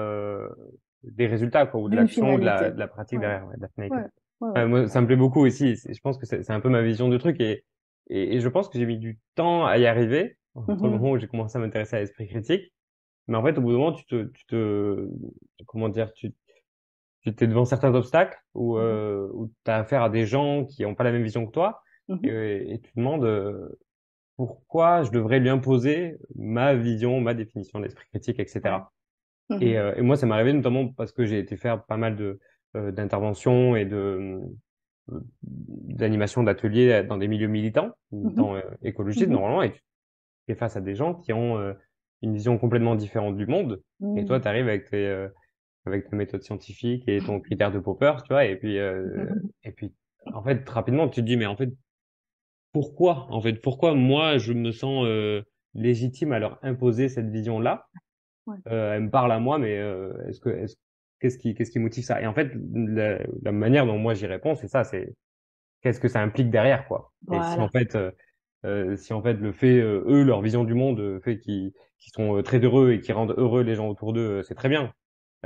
des résultats, quoi, ou de d'une l'action ou de finalité. de la pratique Ouais, derrière, ouais, de la finalité. ouais, ouais, ouais. Moi, ça me plaît beaucoup aussi. Je pense que c'est un peu ma vision du truc et je pense que j'ai mis du temps à y arriver entre le Mhm, moment où j'ai commencé à m'intéresser à l'esprit critique. Mais en fait, au bout d'un moment, comment dire, tu t'es devant certains obstacles mhm, où tu as affaire à des gens qui n'ont pas la même vision que toi mhm, et tu te demandes pourquoi je devrais lui imposer ma vision, ma définition de l'esprit critique, ouais, etc. mhm, Et moi, ça m'est arrivé notamment parce que j'ai été faire pas mal d'interventions et d'animation d'ateliers dans des milieux mhm, militants écologistes mhm, normalement, et tu es face à des gens qui ont une vision complètement différente du monde, et toi, mhm, tu arrives avec ta méthode scientifique et ton critère de Popper, tu vois, mhm, et puis en fait, rapidement, tu te dis, mais en fait, pourquoi moi, je me sens légitime à leur imposer cette vision-là? ouais, Elle me parle à moi, mais qu'est-ce qui motive ça? Et en fait, la manière dont moi j'y réponds, c'est ça, c'est qu'est-ce que ça implique derrière, quoi. Et voilà. si en fait le fait, eux, leur vision du monde, fait qu'ils sont très heureux et qui rendent heureux les gens autour d'eux, c'est très bien.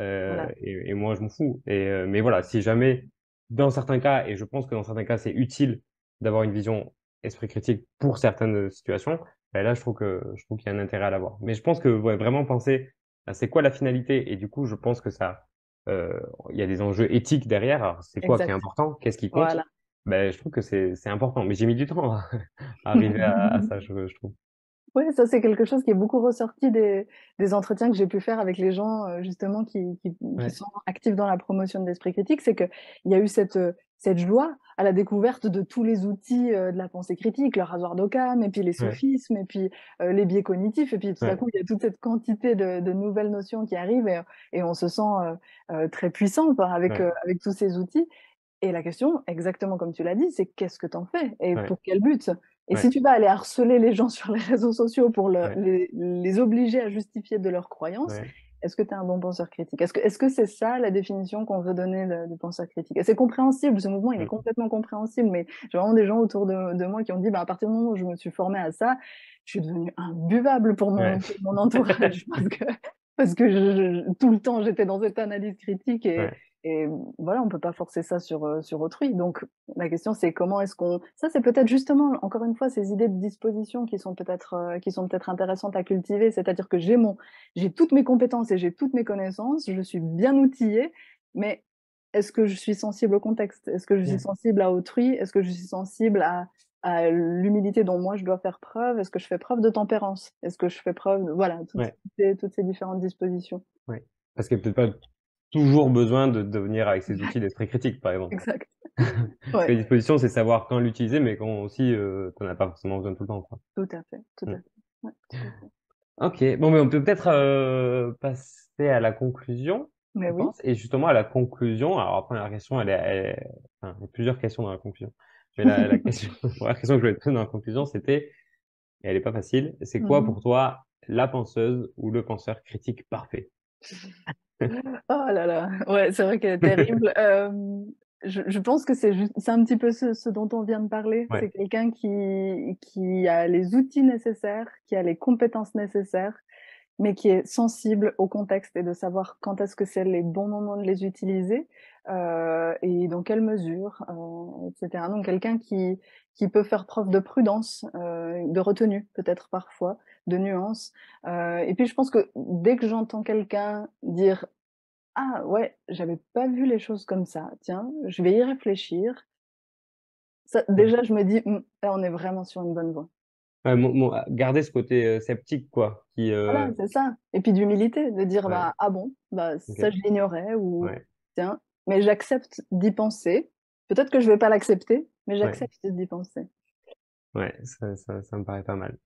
Voilà, et moi, je m'en fous. Mais voilà, si jamais, dans certains cas, et je pense que dans certains cas, c'est utile d'avoir une vision esprit critique pour certaines situations, ben là, je trouve qu'il y a un intérêt à l'avoir. Mais je pense que ouais, vraiment penser à c'est quoi la finalité, et du coup, je pense que ça, euh, il y a des enjeux éthiques derrière. Alors, c'est quoi qui est exact. important? Qu'est-ce qui compte? Voilà. Ben, je trouve que c'est important. Mais j'ai mis du temps à arriver à ça, je trouve. Oui, ça c'est quelque chose qui est beaucoup ressorti des entretiens que j'ai pu faire avec les gens justement qui Ouais, sont actifs dans la promotion de l'esprit critique, c'est qu'il y a eu cette joie à la découverte de tous les outils de la pensée critique, le rasoir d'Occam, et puis les ouais, sophismes, et puis les biais cognitifs, et puis tout à ouais, coup il y a toute cette quantité de nouvelles notions qui arrivent, et on se sent très puissant quoi, ouais, avec tous ces outils. Et la question, exactement comme tu l'as dit, c'est qu'est-ce que tu en fais et ouais, pour quel but? Et si ouais, tu vas aller harceler les gens sur les réseaux sociaux pour ouais, les obliger à justifier de leurs croyances, ouais, est-ce que tu es un bon penseur critique? Est-ce que c'est ça la définition qu'on veut donner de penseur critique? Et c'est compréhensible, ce mouvement, il est mm, complètement compréhensible, mais j'ai vraiment des gens autour de moi qui ont dit, bah, à partir du moment où je me suis formée à ça, je suis devenue imbuvable ouais. pour mon entourage parce que tout le temps, j'étais dans cette analyse critique Ouais, et voilà, on peut pas forcer ça sur autrui. Donc la question, c'est comment est-ce qu'on ça, c'est peut-être justement, encore une fois, ces idées de disposition qui sont peut-être intéressantes à cultiver. C'est-à-dire que j'ai toutes mes compétences et j'ai toutes mes connaissances, je suis bien outillée, mais est-ce que je suis sensible au contexte? Est-ce que je suis ouais, sensible à autrui? Est-ce que je suis sensible à l'humilité dont moi je dois faire preuve? Est-ce que je fais preuve de tempérance? Est-ce que je fais preuve de voilà, ouais, toutes ces différentes dispositions. ouais. Parce qu'il y a peut-être pas toujours besoin de venir avec ces outils d'esprit critique, par exemple. Exact. Parce que Ouais, la disposition, c'est savoir quand l'utiliser, mais quand aussi, t'en as pas forcément besoin tout le temps, quoi. tout à fait, tout à Mm. fait. Ouais, tout à fait. Ok, bon, mais on peut peut-être passer à la conclusion, Mais je oui. pense. Et justement, à la conclusion, alors la première question, enfin, il y a plusieurs questions dans la conclusion. Mais la question, la première question que je voulais te poser dans la conclusion, c'était, et elle est pas facile, c'est quoi Mmh. pour toi la penseuse ou le penseur critique parfait? Oh là là, ouais, c'est vrai qu'elle est terrible. Je pense que c'est un petit peu ce dont on vient de parler. Ouais, C'est quelqu'un qui a les outils nécessaires, qui a les compétences nécessaires, mais qui est sensible au contexte et de savoir quand est-ce que c'est les bons moments de les utiliser, et dans quelle mesure, et cetera. Donc quelqu'un qui peut faire preuve de prudence, de retenue peut-être parfois, de nuance. Et puis je pense que dès que j'entends quelqu'un dire: «Ah ouais, j'avais pas vu les choses comme ça, tiens, je vais y réfléchir», ça ouais. déjà je me dis: «Mmh, là on est vraiment sur une bonne voie». Ouais, garder ce côté sceptique, quoi, qui, Voilà, c'est ça. Et puis d'humilité, de dire: ouais, «Bah, ah bon? Bah, ça ok, je l'ignorais» ou ouais, «Tiens, mais j'accepte d'y penser. Peut-être que je vais pas l'accepter, mais ouais, j'accepte d'y penser». ouais, ça me paraît pas mal.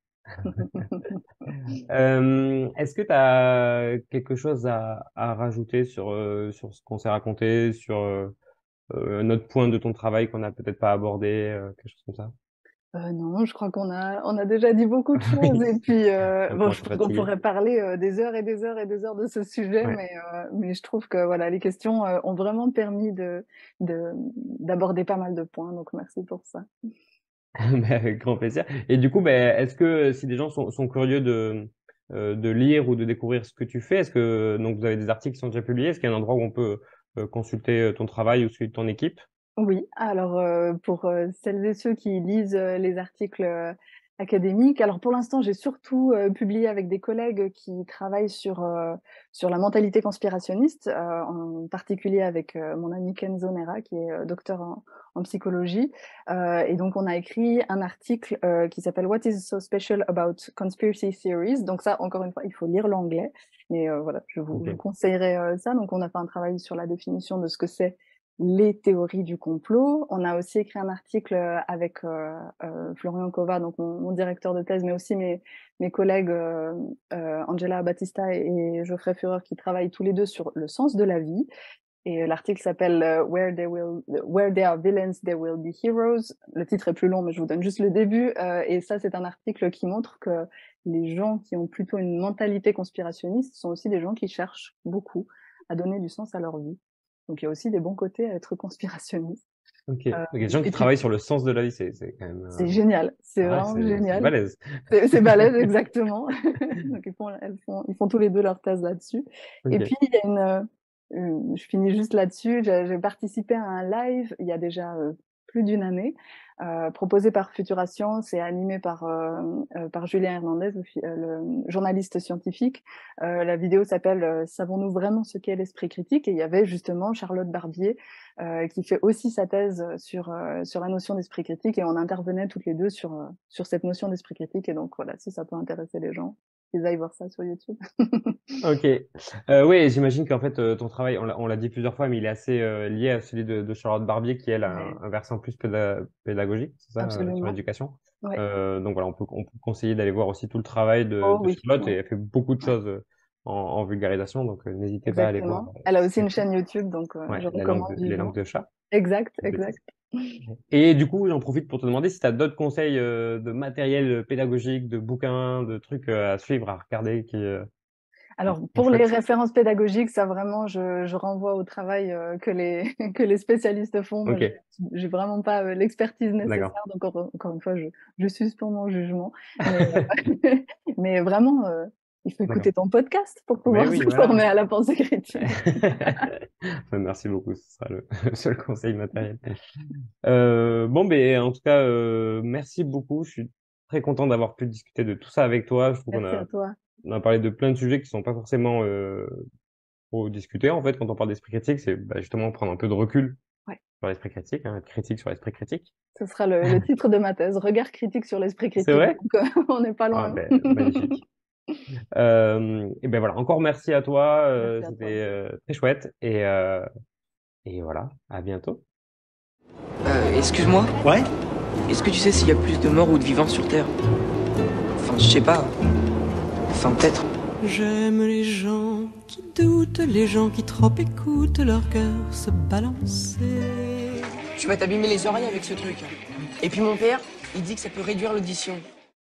Est-ce que tu as quelque chose à rajouter sur ce qu'on s'est raconté, sur un autre point de ton travail qu'on n'a peut-être pas abordé, quelque chose comme ça? Non, je crois on a déjà dit beaucoup de choses et puis, On bon, commence je à trouve qu'on fatiguer. pourrait parler, des heures et des heures et des heures de ce sujet, Ouais, mais je trouve que, voilà, les questions, ont vraiment permis de d'aborder pas mal de points, donc merci pour ça. mais avec grand plaisir. Et du coup, ben, est-ce que si des gens sont curieux de lire ou de découvrir ce que tu fais, est-ce que donc vous avez des articles qui sont déjà publiés? Est-ce qu'il y a un endroit où on peut consulter ton travail ou celui de ton équipe? Oui, alors, pour, celles et ceux qui lisent, les articles, académiques, alors pour l'instant, j'ai surtout, publié avec des collègues qui travaillent sur la mentalité conspirationniste, en particulier avec, mon ami Kenzo Nera qui est, docteur en psychologie. Et donc on a écrit un article, qui s'appelle «What is so special about conspiracy theories?» Donc ça, encore une fois, il faut lire l'anglais, mais, voilà, je vous Ok, conseillerais, ça. Donc on a fait un travail sur la définition de ce que c'est les théories du complot. On a aussi écrit un article, avec, Florian Cova, donc mon directeur de thèse, mais aussi mes collègues, Angela Battista et Geoffrey Führer qui travaillent tous les 2 sur le sens de la vie et l'article s'appelle, «Where there are villains, there will be heroes». Le titre est plus long, mais je vous donne juste le début, et ça, c'est un article qui montre que les gens qui ont plutôt une mentalité conspirationniste sont aussi des gens qui cherchent beaucoup à donner du sens à leur vie. Donc il y a aussi des bons côtés à être conspirationniste. ok. Donc, il y a des gens qui Et puis travaillent sur le sens de la vie, c'est quand même, c'est génial, c'est ah, vraiment c'est génial. balèze. C'est balèze, exactement. Donc ils font tous les 2 leur thèse là-dessus. Et Ok, puis il y a je finis juste là-dessus. J'ai participé à un live il y a déjà plus d'une année, proposé par Futura Science et animé par Julien Hernandez, le journaliste scientifique. La vidéo s'appelle Savons-nous vraiment ce qu'est l'esprit critique? Et il y avait justement Charlotte Barbier qui fait aussi sa thèse sur la notion d'esprit critique, et on intervenait toutes les deux sur cette notion d'esprit critique. Et donc voilà, si ça peut intéresser les gens, qu'ils aillent voir ça sur YouTube. Ok. Oui, j'imagine qu'en fait, ton travail, on l'a dit plusieurs fois, mais il est assez lié à celui de Charlotte Barbier, qui elle a Ouais, un versant plus pédagogique, c'est ça, sur absolument. l'éducation. Ouais. Donc voilà, on peut conseiller d'aller voir aussi tout le travail Oh de oui, Charlotte, et ouais, elle fait beaucoup de ouais, choses en vulgarisation, donc n'hésitez pas à aller voir exactement. Elle a ce aussi qu'elle une fait. chaîne YouTube, donc Ouais, je recommande les langues vivement. de chat, Exact, de bêtises. exact. Et du coup, j'en profite pour te demander si tu as d'autres conseils de matériel pédagogique, de bouquins, de trucs à suivre, à regarder qui Alors, sont pour les chouettes. références pédagogiques, ça vraiment, je renvoie au travail que les que les spécialistes font. Moi, Ok, j'ai vraiment pas l'expertise d'accord. nécessaire, donc encore une fois, je suspends mon jugement. Mais mais vraiment, il faut D'accord. écouter ton podcast pour Mais pouvoir oui, se former voilà. à la pensée critique. Merci beaucoup, ce sera le le seul conseil matériel. Bon, ben, en tout cas, merci beaucoup. Je suis très content d'avoir pu discuter de tout ça avec toi. Je trouve Merci à toi. on a parlé de plein de sujets qui sont pas forcément trop discutés en fait quand on parle d'esprit critique. C'est bah, justement prendre un peu de recul Ouais, sur l'esprit critique, hein, être critique sur l'esprit critique. ce sera le titre de ma thèse, Regard critique sur l'esprit C'est critique. vrai? Donc, on n'est pas Ah, loin. ben, magnifique. Et ben voilà, encore merci à toi. Merci à C'était toi. très chouette et voilà, à bientôt. Excuse-moi, Ouais? est-ce que tu sais s'il y a plus de morts ou de vivants sur Terre? Enfin, je sais pas. Enfin, peut-être. J'aime les gens qui doutent, les gens qui trop écoutent leur cœur se balancer. Tu vas t'abîmer les oreilles avec ce truc. Et puis mon père, il dit que ça peut réduire l'audition.